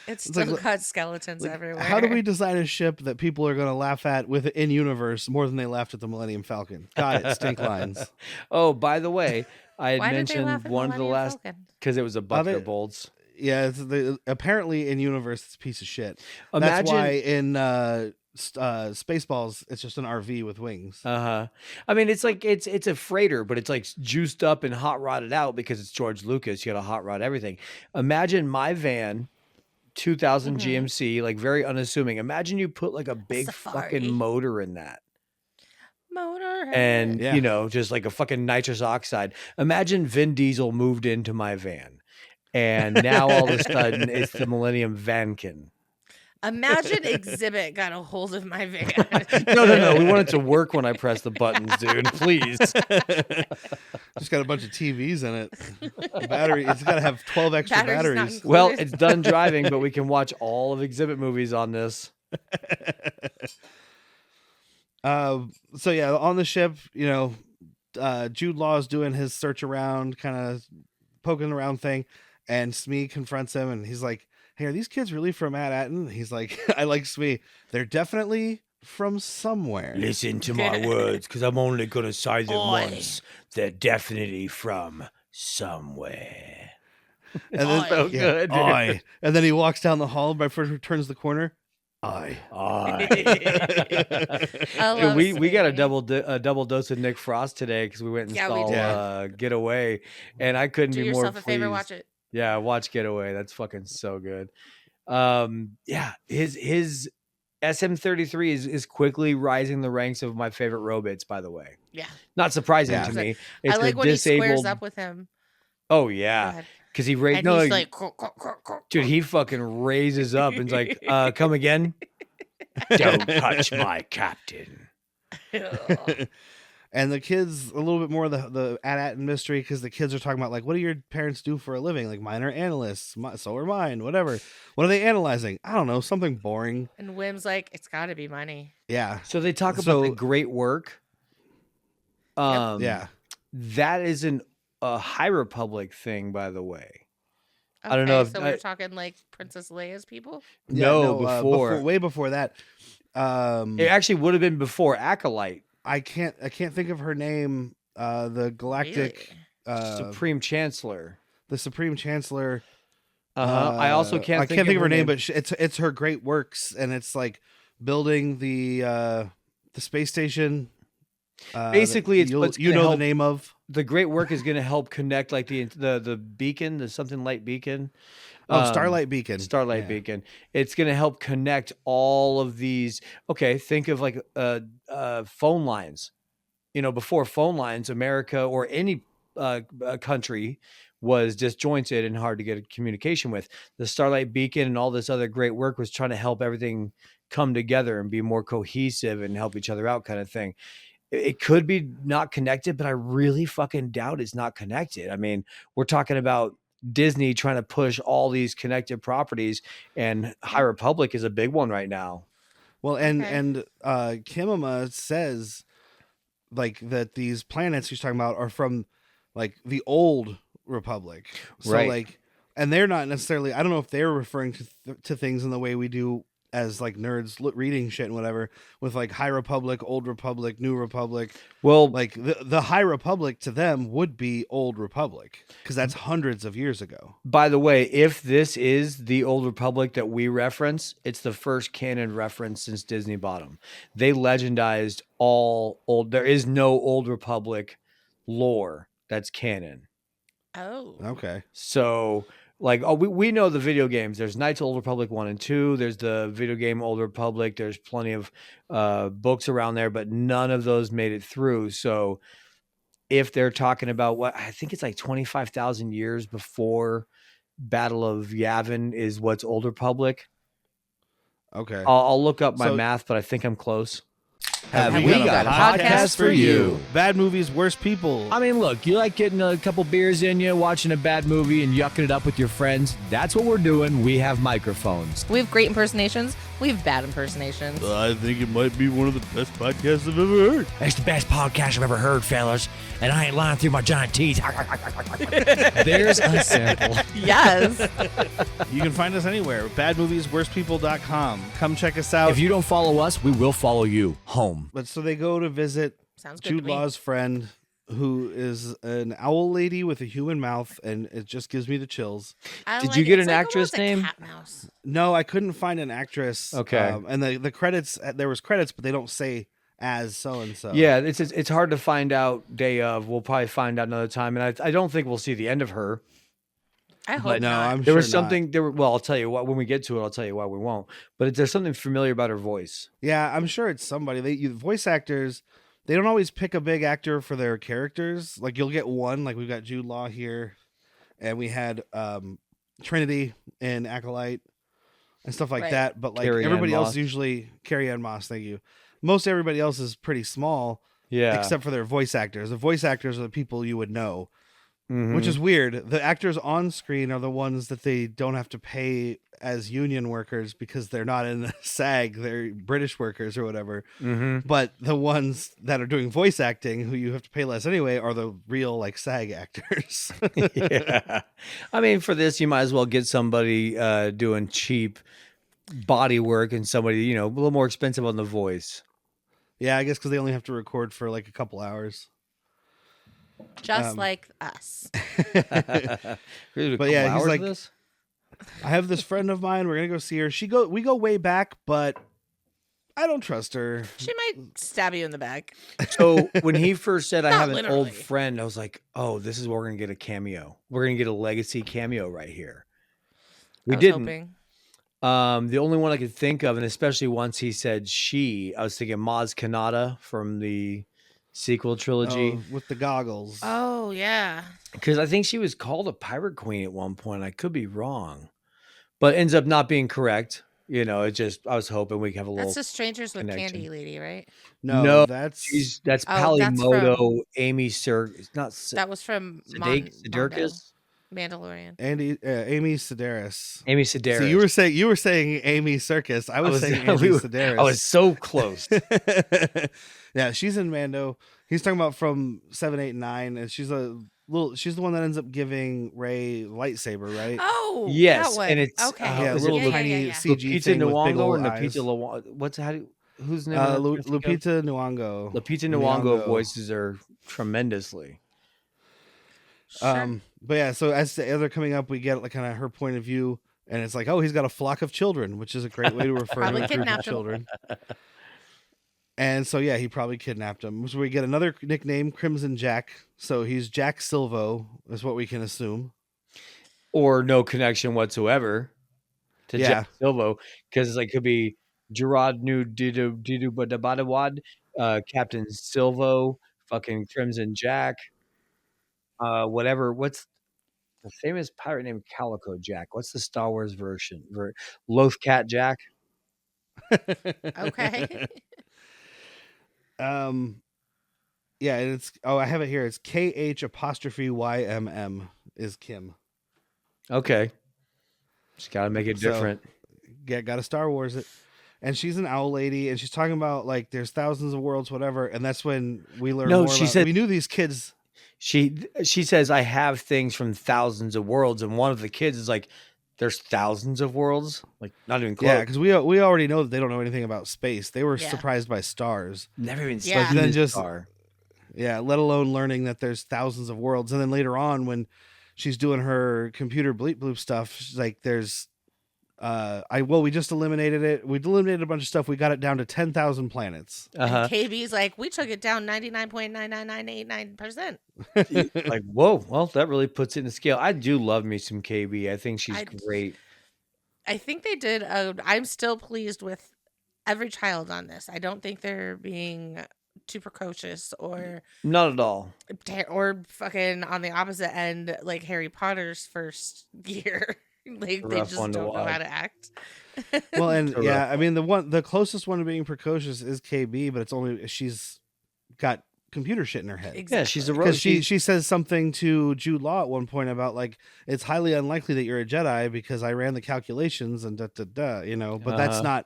Speaker 3: It's
Speaker 1: like,
Speaker 3: still got skeletons everywhere.
Speaker 1: How do we design a ship that people are going to laugh at with in universe more than they laughed at the Millennium Falcon? Got it, stink lines.
Speaker 2: Oh, by the way, I had
Speaker 3: Why did they laugh
Speaker 2: mentioned
Speaker 3: at
Speaker 2: one of the
Speaker 3: Millennium
Speaker 2: last
Speaker 3: Falcon?
Speaker 2: because it was a Buckler
Speaker 1: they-
Speaker 2: bolts.
Speaker 1: Yeah, apparently in universe it's a piece of shit. That's
Speaker 2: Imagine.
Speaker 1: why in Spaceballs it's just an RV with wings.
Speaker 2: I mean, it's like it's a freighter, but it's like juiced up and hot rodded out because it's George Lucas. You got to hot rod everything. Imagine my van, 2000
Speaker 3: Mhm.
Speaker 2: GMC, like very unassuming. Imagine you put like a big
Speaker 3: Safari.
Speaker 2: fucking motor in that.
Speaker 3: Motorhead.
Speaker 2: And
Speaker 1: Yeah.
Speaker 2: you know, just like a fucking nitrous oxide. Imagine Vin Diesel moved into my van, and now all of a sudden it's the Millennium Vankin.
Speaker 3: Imagine Exhibit got a hold of my van.
Speaker 2: No. We want it to work when I press the buttons, dude. Please.
Speaker 1: Just got a bunch of TVs in it. The battery. It's got to have 12 extra
Speaker 3: Batteries not
Speaker 1: batteries.
Speaker 3: included.
Speaker 2: Well, it's done driving, but we can watch all of Exhibit movies on this.
Speaker 1: So yeah, on the ship, you know, Jude Law's doing his search around, kind of poking around thing, and Smee confronts him, and he's like, "Hey, are these kids really from Manhattan?" He's like, "I like Smee. They're definitely from somewhere."
Speaker 2: Listen to my words, because I'm only going to say them
Speaker 3: Oi.
Speaker 2: once. They're definitely from somewhere.
Speaker 1: And then,
Speaker 3: Oi. So
Speaker 2: good, dude.
Speaker 1: Oi. And then he walks down the hall right before he turns the corner. Oi.
Speaker 3: I love
Speaker 2: we got a
Speaker 3: Smee.
Speaker 2: double dose of Nick Frost today because we went and
Speaker 3: Yeah, we
Speaker 2: saw
Speaker 1: did.
Speaker 2: Get Away, and I couldn't
Speaker 3: Do
Speaker 2: be more
Speaker 3: yourself a
Speaker 2: pleased.
Speaker 3: favor, watch it.
Speaker 2: Yeah, watch Get Away. That's fucking so good. Yeah, his SM-33 is quickly rising the ranks of my favorite robots. By the way,
Speaker 3: Yeah.
Speaker 2: not surprising
Speaker 1: Yeah.
Speaker 2: to me.
Speaker 3: I
Speaker 2: It's
Speaker 3: like
Speaker 2: a
Speaker 3: when he
Speaker 2: disabled.
Speaker 3: squares up with him.
Speaker 2: Oh
Speaker 3: Go
Speaker 2: yeah,
Speaker 3: ahead.
Speaker 2: because he raised.
Speaker 3: And
Speaker 2: No,
Speaker 3: he's
Speaker 2: like,
Speaker 3: like,
Speaker 2: dude, he fucking raises up and's like, "Come again? Don't touch my captain."
Speaker 1: And the kids, a little bit more of the AT-AT mystery, because the kids are talking about, like, what do your parents do for a living? Like, mine are analysts. So are mine. Whatever. What are they analyzing? I don't know. Something boring.
Speaker 3: And Wim's like, it's got to be money.
Speaker 1: Yeah.
Speaker 2: So they talk about the
Speaker 1: So-
Speaker 2: great work.
Speaker 1: Yeah.
Speaker 2: That isn't a High Republic thing, by the way. I don't know if
Speaker 3: So
Speaker 2: I-
Speaker 3: we're talking like Princess Leia's people.
Speaker 2: No, before.
Speaker 1: way before that.
Speaker 2: It actually would have been before Acolyte,
Speaker 1: I can't think of her name. The Galactic,
Speaker 2: Supreme Chancellor.
Speaker 1: the Supreme Chancellor.
Speaker 2: I also can't.
Speaker 1: I can't think of her name, but it's her great works, and it's like building the space station.
Speaker 2: Basically, it's
Speaker 1: you'll-
Speaker 2: what's
Speaker 1: you
Speaker 2: gonna
Speaker 1: know
Speaker 2: help-
Speaker 1: the name of.
Speaker 2: the great work is going to help connect like the beacon, the something light beacon.
Speaker 1: Starlight Beacon.
Speaker 2: Starlight
Speaker 1: Yeah.
Speaker 2: Beacon. It's going to help connect all of these. Okay, think of like phone lines. You know, before phone lines, America or any country was disjointed and hard to get communication with. The Starlight Beacon and all this other great work was trying to help everything come together and be more cohesive and help each other out, kind of thing. It could be not connected, but I really fucking doubt it's not connected. I mean, we're talking about Disney trying to push all these connected properties, and High Republic is a big one right now.
Speaker 1: Well, and
Speaker 3: Okay.
Speaker 1: and Kh'ymm says like that these planets he's talking about are from like the old Republic. So
Speaker 2: Right.
Speaker 1: like, and they're not necessarily. I don't know if they're referring to things in the way we do as like nerds reading shit and whatever, with like High Republic, Old Republic, New Republic.
Speaker 2: Well,
Speaker 1: Like the High Republic to them would be Old Republic because that's hundreds of years ago.
Speaker 2: by the way, if this is the Old Republic that we reference, it's the first canon reference since Disney bought them. They legendized all old. There is no Old Republic lore that's canon.
Speaker 3: Oh.
Speaker 1: Okay.
Speaker 2: So, like, we know the video games. There's Knights of Old Republic 1 and 2. There's the video game Old Republic. There's plenty of books around there, but none of those made it through. So, if they're talking about what I think it's like 25,000 years before Battle of Yavin is what's Old Republic.
Speaker 1: Okay.
Speaker 2: I'll look up my
Speaker 1: So-
Speaker 2: math, but I think I'm close.
Speaker 1: Have
Speaker 3: we got a podcast for you?
Speaker 1: Bad movies, worst people.
Speaker 4: I mean, look, you like getting a couple beers in you, watching a bad movie, and yucking it up with your friends. That's what we're doing. We have microphones.
Speaker 3: We have great impersonations. We have bad impersonations.
Speaker 1: I think it might be one of the best podcasts I've ever heard.
Speaker 4: It's the best podcast I've ever heard, fellas, and I ain't lying through my giant teeth. There's a sample.
Speaker 3: Yes.
Speaker 1: You can find us anywhere. Badmoviesworstpeople.com. Come check us out.
Speaker 4: If you don't follow us, we will follow you home.
Speaker 1: But so they go to visit
Speaker 3: Sounds good
Speaker 1: Jude
Speaker 3: to me.
Speaker 1: Law's friend, who is an owl lady with a human mouth, and it just gives me the chills.
Speaker 3: I
Speaker 2: Did
Speaker 3: like
Speaker 2: you
Speaker 3: it.
Speaker 2: get
Speaker 3: It's
Speaker 2: an
Speaker 3: like
Speaker 2: actress
Speaker 3: almost a
Speaker 2: name?
Speaker 3: cat mouse.
Speaker 1: No, I couldn't find an actress.
Speaker 2: Okay.
Speaker 1: And the credits, there was credits, but they don't say as so and so.
Speaker 2: Yeah, it's hard to find out day of. We'll probably find out another time, and I don't think we'll see the end of her.
Speaker 3: I hope
Speaker 1: No,
Speaker 3: not.
Speaker 1: I'm
Speaker 2: There
Speaker 1: sure
Speaker 2: was
Speaker 1: not.
Speaker 2: something. Well, I'll tell you what. When we get to it, I'll tell you why we won't. But there's something familiar about her voice.
Speaker 1: Yeah, I'm sure it's somebody. Voice actors, they don't always pick a big actor for their characters. Like you'll get one, like we've got Jude Law here, and we had Trinity in Acolyte and stuff like
Speaker 3: Right.
Speaker 1: that. But like
Speaker 2: Carrie Ann
Speaker 1: everybody else,
Speaker 2: Moss.
Speaker 1: usually Carrie Ann Moss. Thank you. Most everybody else is pretty small,
Speaker 2: Yeah,
Speaker 1: except for their voice actors. The voice actors are the people you would know,
Speaker 2: Mhm.
Speaker 1: which is weird. The actors on screen are the ones that they don't have to pay as union workers because they're not in SAG. They're British workers or whatever.
Speaker 2: Mhm.
Speaker 1: But the ones that are doing voice acting, who you have to pay less anyway, are the real like SAG actors.
Speaker 2: Yeah. I mean, for this, you might as well get somebody doing cheap body work and somebody, a little more expensive on the voice.
Speaker 1: Yeah, I guess because they only have to record for like a couple hours.
Speaker 3: Just like us.
Speaker 1: But yeah, he's like,
Speaker 2: this?
Speaker 1: I have this friend of mine. We're gonna go see her. We go way back, but I don't trust her.
Speaker 3: She might stab you in the back.
Speaker 2: So when he first said I
Speaker 3: Not
Speaker 2: have an old
Speaker 3: literally.
Speaker 2: friend, I was like, oh, this is where we're gonna get a cameo. We're gonna get a legacy cameo right here. We
Speaker 3: I was
Speaker 2: didn't.
Speaker 3: hoping.
Speaker 2: The only one I could think of, and especially once he said she, I was thinking Maz Kanata from the sequel trilogy.
Speaker 1: Oh, with the goggles.
Speaker 3: Oh, yeah.
Speaker 2: Because I think she was called a pirate queen at one point. I could be wrong, but ends up not being correct. I was hoping we could have a
Speaker 3: That's
Speaker 2: little.
Speaker 3: the Strangers with
Speaker 2: connection.
Speaker 3: Candy lady, right?
Speaker 1: No,
Speaker 2: That's
Speaker 1: that's
Speaker 2: that's
Speaker 3: Oh, that's
Speaker 2: Palimoto, Amy Sir. It's not
Speaker 3: That was from
Speaker 2: Sudeikis.
Speaker 3: Mandalorian.
Speaker 1: Amy Sedaris.
Speaker 2: Amy Sedaris.
Speaker 1: So you were saying Amy Circus. I was saying Amy Sedaris.
Speaker 2: I was so close.
Speaker 1: Yeah, she's in Mando. He's talking about from 7, 8, and 9, and she's the one that ends up giving Rey lightsaber, right?
Speaker 3: Oh,
Speaker 2: Yes,
Speaker 3: that one.
Speaker 2: and it's,
Speaker 3: okay.
Speaker 1: yeah,
Speaker 2: is it
Speaker 1: little
Speaker 3: yeah,
Speaker 1: tiny
Speaker 3: yeah.
Speaker 1: CG
Speaker 2: Lupita
Speaker 1: thing with big
Speaker 2: Nyong'o or
Speaker 1: old eyes.
Speaker 2: Lupita Nyong'o? Whose name? am I trying to think of?
Speaker 1: Lupita Nyong'o.
Speaker 2: Lupita Nyong'o voices are tremendously.
Speaker 3: Sure.
Speaker 1: But yeah, so as they're coming up, we get like kind of her point of view, and it's like, oh, he's got a flock of children, which is a great way to refer to
Speaker 3: Probably
Speaker 1: a group of
Speaker 3: kidnapped him.
Speaker 1: children. And so yeah, he probably kidnapped him. So we get another nickname, Crimson Jack. So he's Jack Silvo, is what we can assume.
Speaker 2: Or no connection whatsoever to
Speaker 1: Yeah.
Speaker 2: Jack Silvo, because it could be Gerard New Didu Badawad, Captain Silvo, fucking Crimson Jack, whatever. What's the famous pirate named Calico Jack? What's the Star Wars version? Loaf Cat Jack.
Speaker 3: Okay.
Speaker 1: Yeah, and I have it here. It's KH''YMM is Kh'ymm.
Speaker 2: Okay, just gotta make it
Speaker 1: So,
Speaker 2: different.
Speaker 1: Yeah, got to Star Wars it. And she's an owl lady, and she's talking about like there's thousands of worlds, whatever. And that's when we learn
Speaker 2: No,
Speaker 1: more
Speaker 2: she
Speaker 1: about,
Speaker 2: said-
Speaker 1: we knew these kids.
Speaker 2: She says I have things from thousands of worlds, and one of the kids is like, There's thousands of worlds, like not even close.
Speaker 1: Yeah, because we already know that they don't know anything about space. They were
Speaker 3: Yeah.
Speaker 1: surprised by stars.
Speaker 2: Never even
Speaker 3: Yeah.
Speaker 2: seen
Speaker 1: Then
Speaker 2: a
Speaker 1: just-
Speaker 2: star.
Speaker 1: Yeah, let alone learning that there's thousands of worlds. And then later on, when she's doing her computer bleep bloop stuff, she's like, "There's, we just eliminated it. We eliminated a bunch of stuff. We got it down to 10,000 planets."
Speaker 2: Uh-huh.
Speaker 3: And KB's like, we took it down 99.99989%.
Speaker 2: Like, whoa, well, that really puts it in the scale. I do love me some KB. I think she's great.
Speaker 3: I think they did. I'm still pleased with every child on this. I don't think they're being too precocious or
Speaker 2: Not at all.
Speaker 3: fucking on the opposite end, like Harry Potter's first year. Like they
Speaker 2: Rough
Speaker 3: just
Speaker 2: one
Speaker 3: don't
Speaker 2: to
Speaker 3: know how
Speaker 2: watch.
Speaker 3: to act.
Speaker 1: Well, and
Speaker 2: It's a
Speaker 1: yeah,
Speaker 2: rough
Speaker 1: I mean the closest one to being precocious is KB, but it's only she's got computer shit in her head.
Speaker 3: Exactly.
Speaker 2: Yeah, she's a
Speaker 1: Because
Speaker 2: she.
Speaker 1: she says something to Jude Law at one point about like it's highly unlikely that you're a Jedi because I ran the calculations and you know. But that's
Speaker 2: Uh-huh.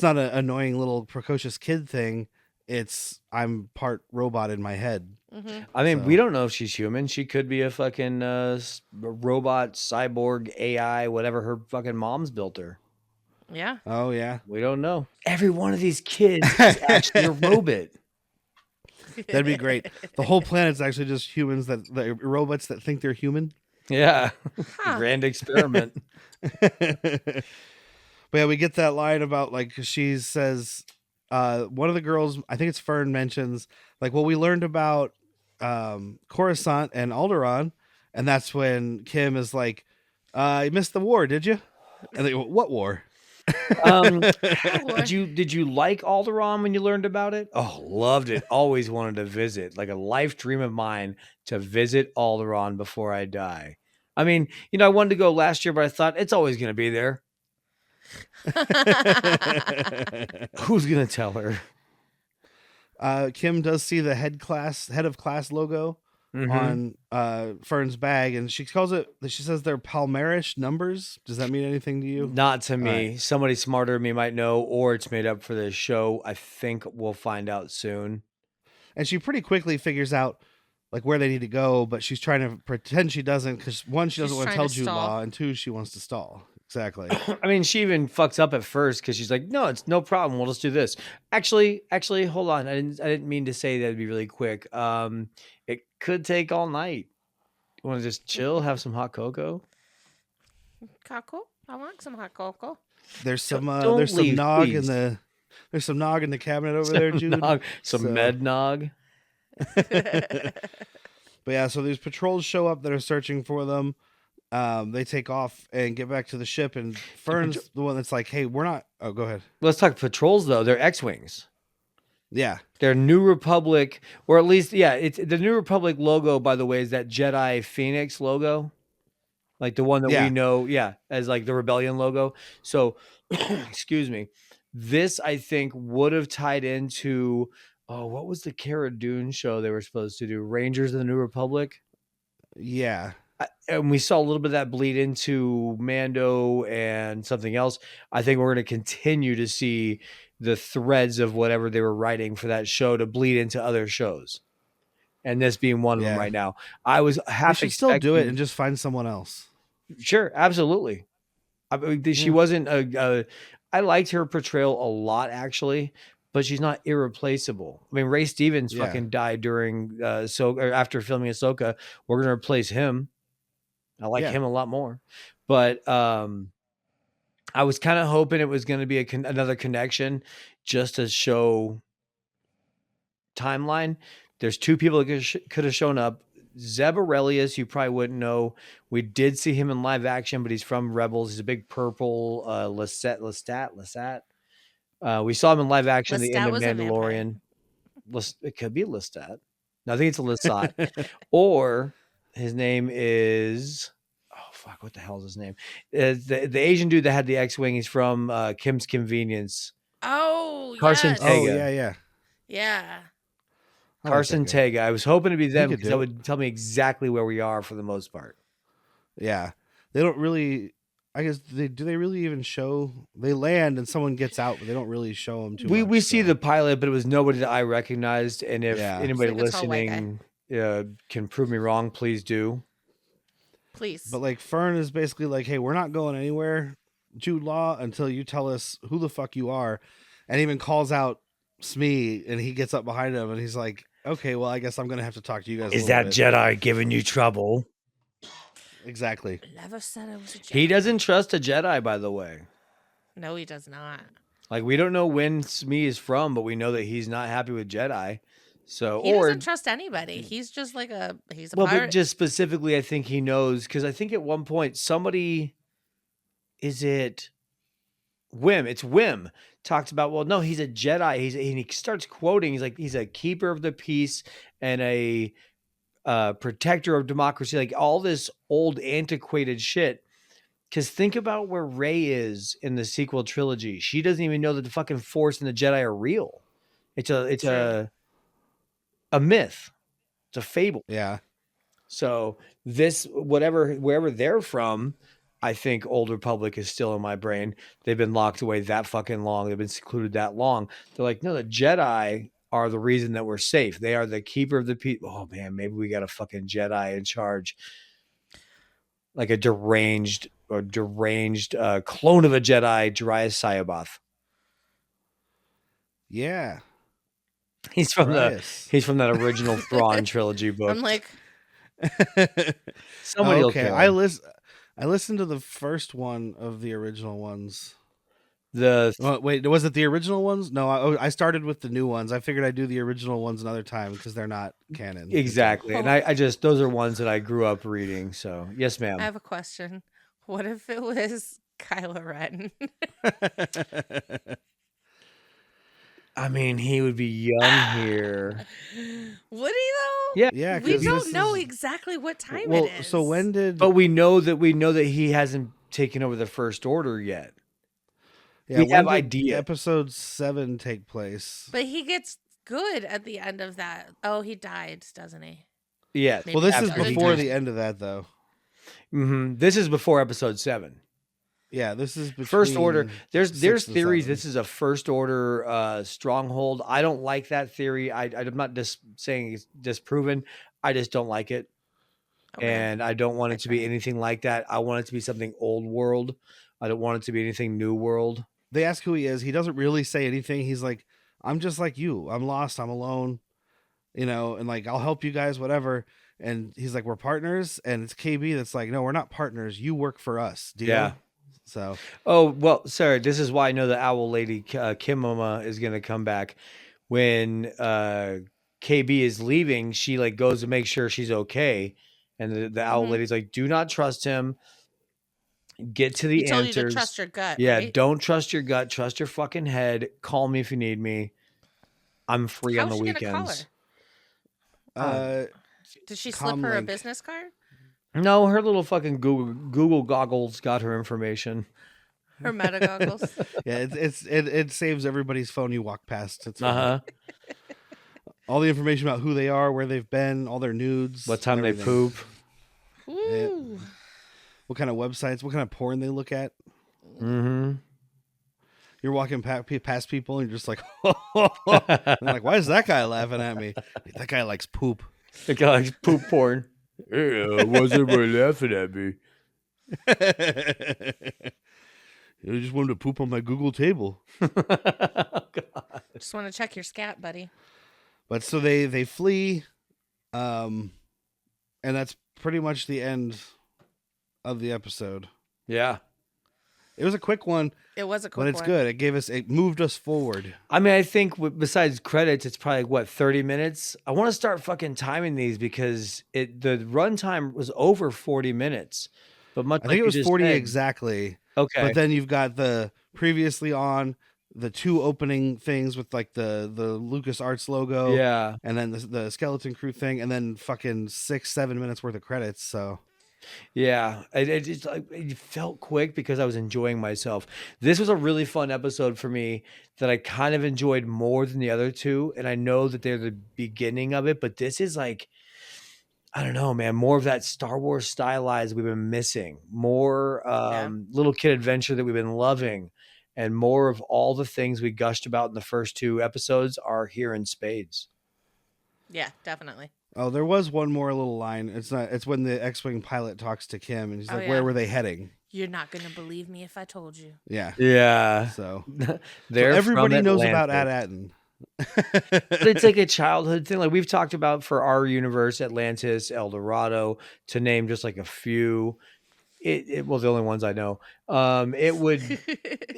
Speaker 1: not an annoying little precocious kid thing. It's I'm part robot in my head.
Speaker 3: Mhm.
Speaker 2: I mean,
Speaker 1: So-
Speaker 2: we don't know if she's human. She could be a fucking robot, cyborg, AI, whatever her fucking mom's built her.
Speaker 3: Yeah.
Speaker 1: Oh yeah,
Speaker 2: We don't know. Every one of these kids is actually a robot.
Speaker 1: that'd be great. The whole planet's actually just humans the robots that think they're human.
Speaker 2: Yeah.
Speaker 3: Huh.
Speaker 2: Grand experiment.
Speaker 1: But yeah, we get that line about like she says, one of the girls, I think it's Fern, mentions like, well, we learned about Coruscant and Alderaan, and that's when Kh'ymm is like, you missed the war, did you? And they go, what war?
Speaker 2: Did you like Alderaan when you learned about it? Oh, loved it. Always wanted to visit. Like a life dream of mine to visit Alderaan before I die. I mean, you know, I wanted to go last year, but I thought it's always going to be there. Who's going to tell her?
Speaker 1: Kim does see the head of class logo
Speaker 2: Mhm.
Speaker 1: on Fern's bag, and she says they're Palmerish numbers. Does that mean anything to you?
Speaker 2: Not to me.
Speaker 1: right.
Speaker 2: Somebody smarter than me might know, or it's made up for the show. I think we'll find out soon.
Speaker 1: And she pretty quickly figures out like where they need to go, but she's trying to pretend she doesn't because one, she doesn't
Speaker 3: She's
Speaker 1: want to
Speaker 3: trying
Speaker 1: tell
Speaker 3: to
Speaker 1: Jude
Speaker 3: stall.
Speaker 1: Law, and two, she wants to stall. Exactly.
Speaker 2: I mean, she even fucks up at first because she's like, "No, it's no problem. We'll just do this." Actually, hold on. I didn't mean to say that'd be really quick. It could take all night. You want to just chill, have some hot cocoa?
Speaker 3: Cocoa? I want some hot cocoa.
Speaker 1: There's some
Speaker 2: Don't
Speaker 1: there's some
Speaker 2: leave,
Speaker 1: nog
Speaker 2: please.
Speaker 1: there's some nog in the cabinet over there, Jude.
Speaker 2: Some
Speaker 1: So-
Speaker 2: med nog.
Speaker 1: But yeah, so these patrols show up that are searching for them. They take off and get back to the ship, and Fern's the one that's like, "Hey, we're not." Oh, go ahead.
Speaker 2: Let's talk patrols though. They're X-wings.
Speaker 1: Yeah,
Speaker 2: They're New Republic, or at least, yeah, it's the New Republic logo. By the way, is that Jedi Phoenix logo, like the one that
Speaker 1: Yeah.
Speaker 2: we know, yeah, as like the Rebellion logo. So, excuse me, this I think would have tied into what was the Cara Dune show they were supposed to do? Rangers of the New Republic.
Speaker 1: yeah.
Speaker 2: And we saw a little bit of that bleed into Mando and something else. I think we're going to continue to see the threads of whatever they were writing for that show to bleed into other shows. And this being one of them
Speaker 1: Yeah.
Speaker 2: right now. I was
Speaker 1: They
Speaker 2: half
Speaker 1: should still do it
Speaker 2: expecting-
Speaker 1: and just find someone else.
Speaker 2: Sure, absolutely. I mean, she
Speaker 1: Yeah.
Speaker 2: wasn't I liked her portrayal a lot actually, but she's not irreplaceable. I mean, Ray Stevens
Speaker 1: Yeah.
Speaker 2: fucking died during or after filming Ahsoka. We're going to replace him. I like
Speaker 1: Yeah.
Speaker 2: him a lot more. But I was kind of hoping it was going to be another connection just to show timeline. There's two people that could have shown up. Zeb Aurelius, you probably wouldn't know. We did see him in live action, but he's from Rebels. He's a big purple Lestat. We saw him in live action at the end
Speaker 3: Lestat
Speaker 2: of
Speaker 3: was a vampire.
Speaker 2: Mandalorian. It could be Lestat. No, I think it's a Lestat. Or his name is what the hell is his name? The Asian dude that had the X-wing. He's from Kim's Convenience.
Speaker 3: Oh,
Speaker 2: Carson
Speaker 3: yes.
Speaker 1: Oh
Speaker 2: Tega.
Speaker 1: yeah.
Speaker 3: Yeah.
Speaker 1: I like
Speaker 2: Carson
Speaker 1: that guy.
Speaker 2: Tega. I was hoping to be them
Speaker 1: could
Speaker 2: because
Speaker 1: do
Speaker 2: that
Speaker 1: it.
Speaker 2: would tell me exactly where we are for the most part.
Speaker 1: Yeah, they don't really. I guess do they really even show? They land and someone gets out, but they don't really show them too.
Speaker 2: We
Speaker 1: much,
Speaker 2: see
Speaker 1: so.
Speaker 2: the pilot, but it was nobody that I recognized. And if
Speaker 1: Yeah.
Speaker 2: anybody
Speaker 3: It's like a tall white
Speaker 2: listening can prove me wrong, please do.
Speaker 3: Please.
Speaker 1: But like Fern is basically like, hey, we're not going anywhere, Jude Law, until you tell us who the fuck you are. And even calls out Smee, and he gets up behind him and he's like, okay, well, I guess I'm gonna have to talk to you guys.
Speaker 2: Is
Speaker 1: a
Speaker 2: that
Speaker 1: little bit.
Speaker 2: Jedi giving you trouble?
Speaker 1: Exactly.
Speaker 3: Never said I was a Jedi.
Speaker 2: He doesn't trust a Jedi, by the way.
Speaker 3: No, he does not.
Speaker 2: Like, we don't know when Smee is from, but we know that he's not happy with Jedi. So,
Speaker 3: He doesn't trust anybody. He's just like he's a
Speaker 2: well,
Speaker 3: pirate.
Speaker 2: but just specifically, I think he knows, because I think at one point somebody, is it Kh'ymm? It's Kh'ymm talks about, well, no, he's a Jedi. And he starts quoting. He's like, he's a keeper of the peace and a protector of democracy. Like all this old antiquated shit. Because think about where Rey is in the sequel trilogy. She doesn't even know that the fucking Force and the Jedi are real. It's a myth. It's a fable.
Speaker 1: Yeah.
Speaker 2: So this, wherever they're from, I think Old Republic is still in my brain. They've been locked away that fucking long. They've been secluded that long. They're like, no, the Jedi are the reason that we're safe. They are the keeper of the people. Oh man, maybe we got a fucking Jedi in charge. Like a deranged clone of a Jedi, Darius Sayaboth.
Speaker 1: Yeah.
Speaker 2: He's from
Speaker 1: Darius.
Speaker 2: that original Thrawn trilogy book.
Speaker 3: I'm like,
Speaker 2: Somebody will
Speaker 1: okay.
Speaker 2: kill
Speaker 1: I
Speaker 2: him.
Speaker 1: listened to the first one of the original ones.
Speaker 2: The
Speaker 1: Wait, was it the original ones? No, I started with the new ones. I figured I'd do the original ones another time because they're not canon.
Speaker 2: exactly, and I just those are ones that I grew up reading. So yes, ma'am.
Speaker 3: I have a question. What if it was Kylo Ren?
Speaker 2: I mean, he would be young here.
Speaker 3: Would he though?
Speaker 2: Yeah,
Speaker 1: Yeah,
Speaker 3: We
Speaker 1: 'cause
Speaker 3: don't
Speaker 1: this
Speaker 3: know
Speaker 1: is-
Speaker 3: exactly what time
Speaker 1: well,
Speaker 3: it is.
Speaker 1: so when did?
Speaker 2: but we know that he hasn't taken over the First Order yet.
Speaker 1: Yeah,
Speaker 2: we
Speaker 1: when
Speaker 2: have
Speaker 1: did
Speaker 2: idea.
Speaker 1: Episode 7 take place?
Speaker 3: But he gets good at the end of that. Oh, he died, doesn't he?
Speaker 2: Yeah.
Speaker 3: Maybe
Speaker 1: Well, this is
Speaker 3: absolutely
Speaker 1: before
Speaker 3: not.
Speaker 1: the end of that, though.
Speaker 2: This is before Episode 7.
Speaker 1: Yeah, this is
Speaker 2: First Order.
Speaker 1: between
Speaker 2: There's
Speaker 1: 6 and
Speaker 2: theories.
Speaker 1: 7.
Speaker 2: This is a First Order stronghold. I don't like that theory. I'm not just saying it's disproven. I just don't like it,
Speaker 3: Okay.
Speaker 2: and I don't want it to be
Speaker 3: try.
Speaker 2: anything like that. I want it to be something old world. I don't want it to be anything new world.
Speaker 1: They ask who he is. He doesn't really say anything. He's like, I'm just like you. I'm lost. I'm alone. And like, I'll help you guys, whatever. And he's like, we're partners. And it's KB that's like, no, we're not partners. You work for us. Deal?
Speaker 2: Yeah.
Speaker 1: So,
Speaker 2: Oh, well, sorry. This is why I know the owl lady, Kh'ymm, is going to come back. When KB is leaving, she like goes to make sure she's okay. And the owl lady's like, do not trust him. Get to the
Speaker 3: He told
Speaker 2: answers.
Speaker 3: you to trust your gut.
Speaker 2: Yeah,
Speaker 3: right?
Speaker 2: don't trust your gut. Trust your fucking head. Call me if you need me. I'm free on
Speaker 3: How's
Speaker 2: the
Speaker 3: she gonna call
Speaker 2: weekends.
Speaker 3: her? Did she slip her a
Speaker 1: Comlink.
Speaker 3: business card?
Speaker 2: No, her little fucking Google goggles got her information.
Speaker 3: Her meta goggles?
Speaker 1: yeah, it saves everybody's phone you walk past. It's fine.
Speaker 2: Uh-huh.
Speaker 1: All the information about who they are, where they've been, all their nudes.
Speaker 2: What time they
Speaker 1: everything.
Speaker 2: poop.
Speaker 3: Ooh.
Speaker 1: What kind of websites, what kind of porn they look at.
Speaker 2: Mm-hmm.
Speaker 1: You're walking past people and you're just like, I'm like, why is that guy laughing at me? That guy likes poop.
Speaker 2: The guy likes poop porn. Yeah, why's everybody laughing at me?
Speaker 1: I just wanted to poop on my Google table.
Speaker 3: Just want to check your scat, buddy.
Speaker 1: But so they flee, and that's pretty much the end of the episode.
Speaker 2: Yeah.
Speaker 1: It was a quick one,
Speaker 3: It was a quick
Speaker 1: but it's
Speaker 3: one.
Speaker 1: good. It moved us forward.
Speaker 2: I mean, I think besides credits, it's probably what 30 minutes. I want to start fucking timing these because the runtime was over 40 minutes. But much
Speaker 1: I
Speaker 2: like
Speaker 1: think
Speaker 2: you
Speaker 1: it was
Speaker 2: just
Speaker 1: 40
Speaker 2: said-
Speaker 1: exactly.
Speaker 2: Okay.
Speaker 1: But then you've got the previously on the two opening things with like the Lucas Arts logo,
Speaker 2: yeah.
Speaker 1: and then the Skeleton Crew thing, and then fucking 6-7 minutes worth of credits. So
Speaker 2: Yeah, it felt quick because I was enjoying myself. This was a really fun episode for me that I kind of enjoyed more than the other two, and I know that they're the beginning of it, but this is like, I don't know, man, more of that Star Wars stylized we've been missing, more little kid adventure that we've been loving, and more of all the things we gushed about in the first two episodes are here in spades.
Speaker 3: Yeah, definitely.
Speaker 1: Oh, there was one more little line. It's not. It's when the X-wing pilot talks to Kh'ymm, and he's like,
Speaker 3: yeah.
Speaker 1: "Where were they heading?"
Speaker 3: You're not gonna believe me if I told you.
Speaker 1: Yeah.
Speaker 2: Yeah.
Speaker 1: So,
Speaker 2: They're
Speaker 1: everybody
Speaker 2: from
Speaker 1: knows about
Speaker 2: Atlantis.
Speaker 1: At-Atten.
Speaker 2: But it's like a childhood thing. Like we've talked about for our universe, Atlantis, El Dorado, to name just like a few. Well, the only ones I know. It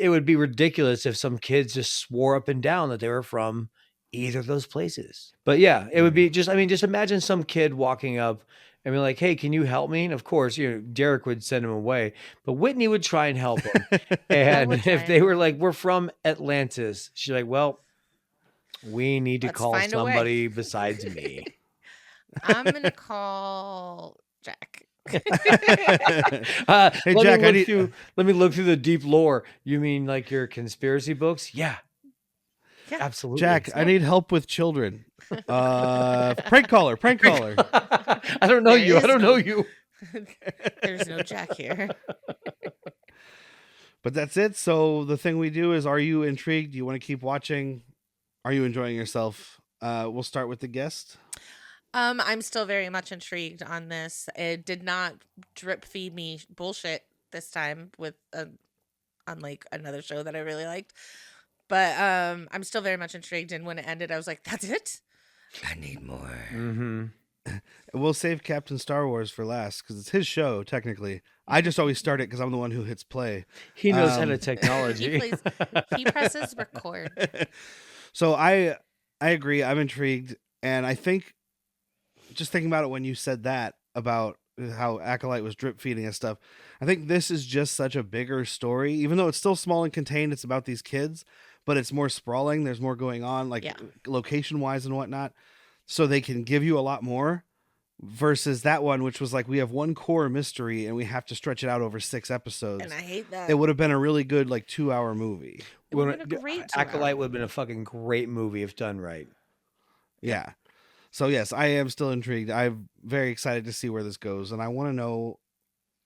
Speaker 2: would be ridiculous if some kids just swore up and down that they were from either of those places. But yeah, it would be just imagine some kid walking up and be like, "Hey, can you help me?" And of course, Derek would send him away, but Whitney would try and help him. And if they were like, "We're from Atlantis," she's like, "Well, we need to
Speaker 3: Let's
Speaker 2: call
Speaker 3: find a way."
Speaker 2: somebody besides me."
Speaker 3: I'm gonna call Jack.
Speaker 1: Hey,
Speaker 2: Let
Speaker 1: Jack,
Speaker 2: let me look through the deep lore. You mean like your conspiracy books? Yeah,
Speaker 3: Yeah.
Speaker 2: absolutely.
Speaker 1: Jack, I need help with children. Prank caller.
Speaker 2: I don't know
Speaker 3: There
Speaker 2: you. I
Speaker 3: is
Speaker 2: don't
Speaker 3: no-
Speaker 2: know you.
Speaker 3: There's no Jack here.
Speaker 1: But that's it. So the thing we do is, are you intrigued? Do you want to keep watching? Are you enjoying yourself? We'll start with the guest.
Speaker 3: I'm still very much intrigued on this. It did not drip feed me bullshit this time with unlike another show that I really liked. But I'm still very much intrigued, and when it ended, I was like, "That's it? I need more."
Speaker 2: Mm-hmm.
Speaker 1: We'll save Captain Star Wars for last because it's his show, technically. I just always start it because I'm the one who hits play.
Speaker 2: He knows how to
Speaker 3: He
Speaker 2: technology.
Speaker 3: he presses record.
Speaker 1: So I agree. I'm intrigued. And I think, just thinking about it when you said that about how Acolyte was drip feeding us stuff, I think this is just such a bigger story. Even though it's still small and contained, it's about these kids, but it's more sprawling. There's more going on, like location-wise and whatnot. So they can give you a lot more versus that one, which was like, we have one core mystery and we have to stretch it out over 6 episodes.
Speaker 3: And I hate that.
Speaker 1: It would have been a really good, like, 2-hour movie.
Speaker 3: It would have been a great
Speaker 2: Acolyte would have been a fucking great movie if done right.
Speaker 1: Yeah. So yes, I am still intrigued. I'm very excited to see where this goes, and I want to know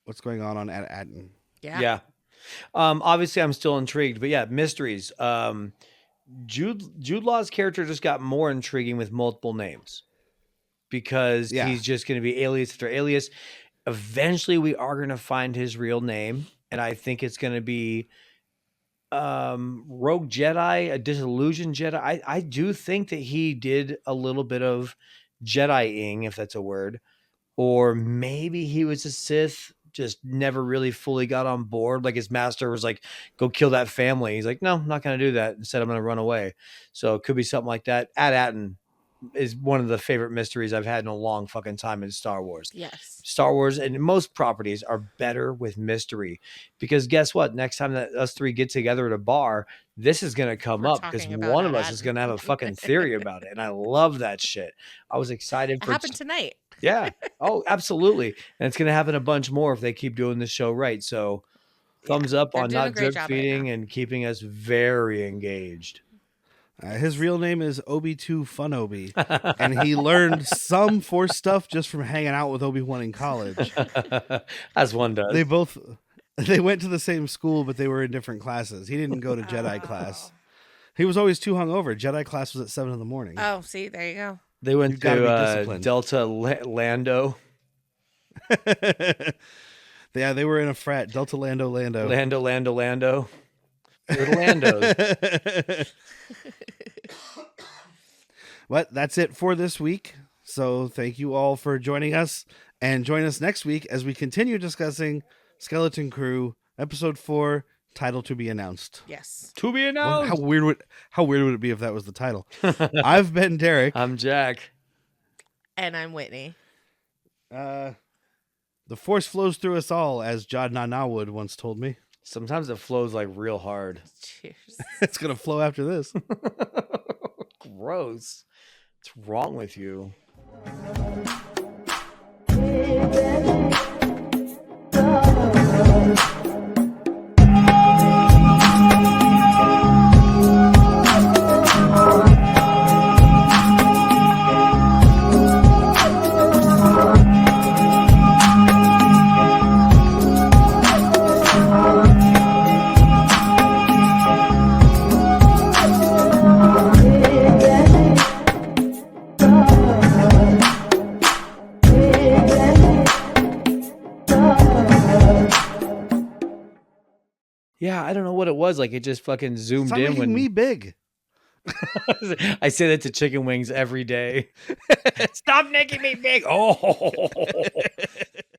Speaker 1: what's going on Atten.
Speaker 3: Yeah.
Speaker 2: Obviously, I'm still intrigued, but yeah, mysteries. Jude Law's character just got more intriguing with multiple names because he's just going to be alias after alias. Eventually, we are going to find his real name, and I think it's going to be Rogue Jedi, a disillusioned Jedi. I do think that he did a little bit of Jedi-ing, if that's a word, or maybe he was a Sith, just never really fully got on board. Like his master was like, "Go kill that family." He's like, "No, I'm not going to do that. Instead, I'm going to run away." So it could be something like that. Atten is one of the favorite mysteries I've had in a long fucking time in Star Wars.
Speaker 3: Yes.
Speaker 2: Star Wars and most properties are better with mystery because guess what? Next time that us three get together at a bar, this is going to come up because one of us is going to have a fucking theory about it. And I love that shit. I was excited
Speaker 3: It
Speaker 2: for
Speaker 3: happened tonight.
Speaker 2: Yeah. Oh, absolutely. And it's going to happen a bunch more if they keep doing the show right. So thumbs up on not drip feeding and keeping us very engaged.
Speaker 1: His real name is Obi-2 Funobi, and he learned some Force stuff just from hanging out with Obi-Wan in college.
Speaker 2: As one does.
Speaker 1: They went to the same school, but they were in different classes. He didn't go to Jedi class. He was always too hungover. Jedi class was at 7 a.m.
Speaker 3: Oh, see, there you go.
Speaker 2: They went to Delta Lando.
Speaker 1: Yeah, they were in a frat. Delta Lando.
Speaker 2: Lando. They're Landos.
Speaker 1: But that's it for this week. So thank you all for joining us, and join us next week as we continue discussing Skeleton Crew episode 4, title to be announced.
Speaker 3: Yes.
Speaker 2: To be announced.
Speaker 1: How weird would it be if that was the title? I've been Derek.
Speaker 2: I'm Jack.
Speaker 3: And I'm Whitney.
Speaker 1: The Force flows through us all, as Jod Nanawood once told me.
Speaker 2: Sometimes it flows like real hard.
Speaker 3: Cheers.
Speaker 1: It's gonna flow after this.
Speaker 2: Gross. What's wrong with you? Yeah, I don't know what it was. Like it just fucking zoomed
Speaker 1: Stop
Speaker 2: in
Speaker 1: making
Speaker 2: when
Speaker 1: me big.
Speaker 2: I say that to chicken wings every day. Stop making me big. Oh,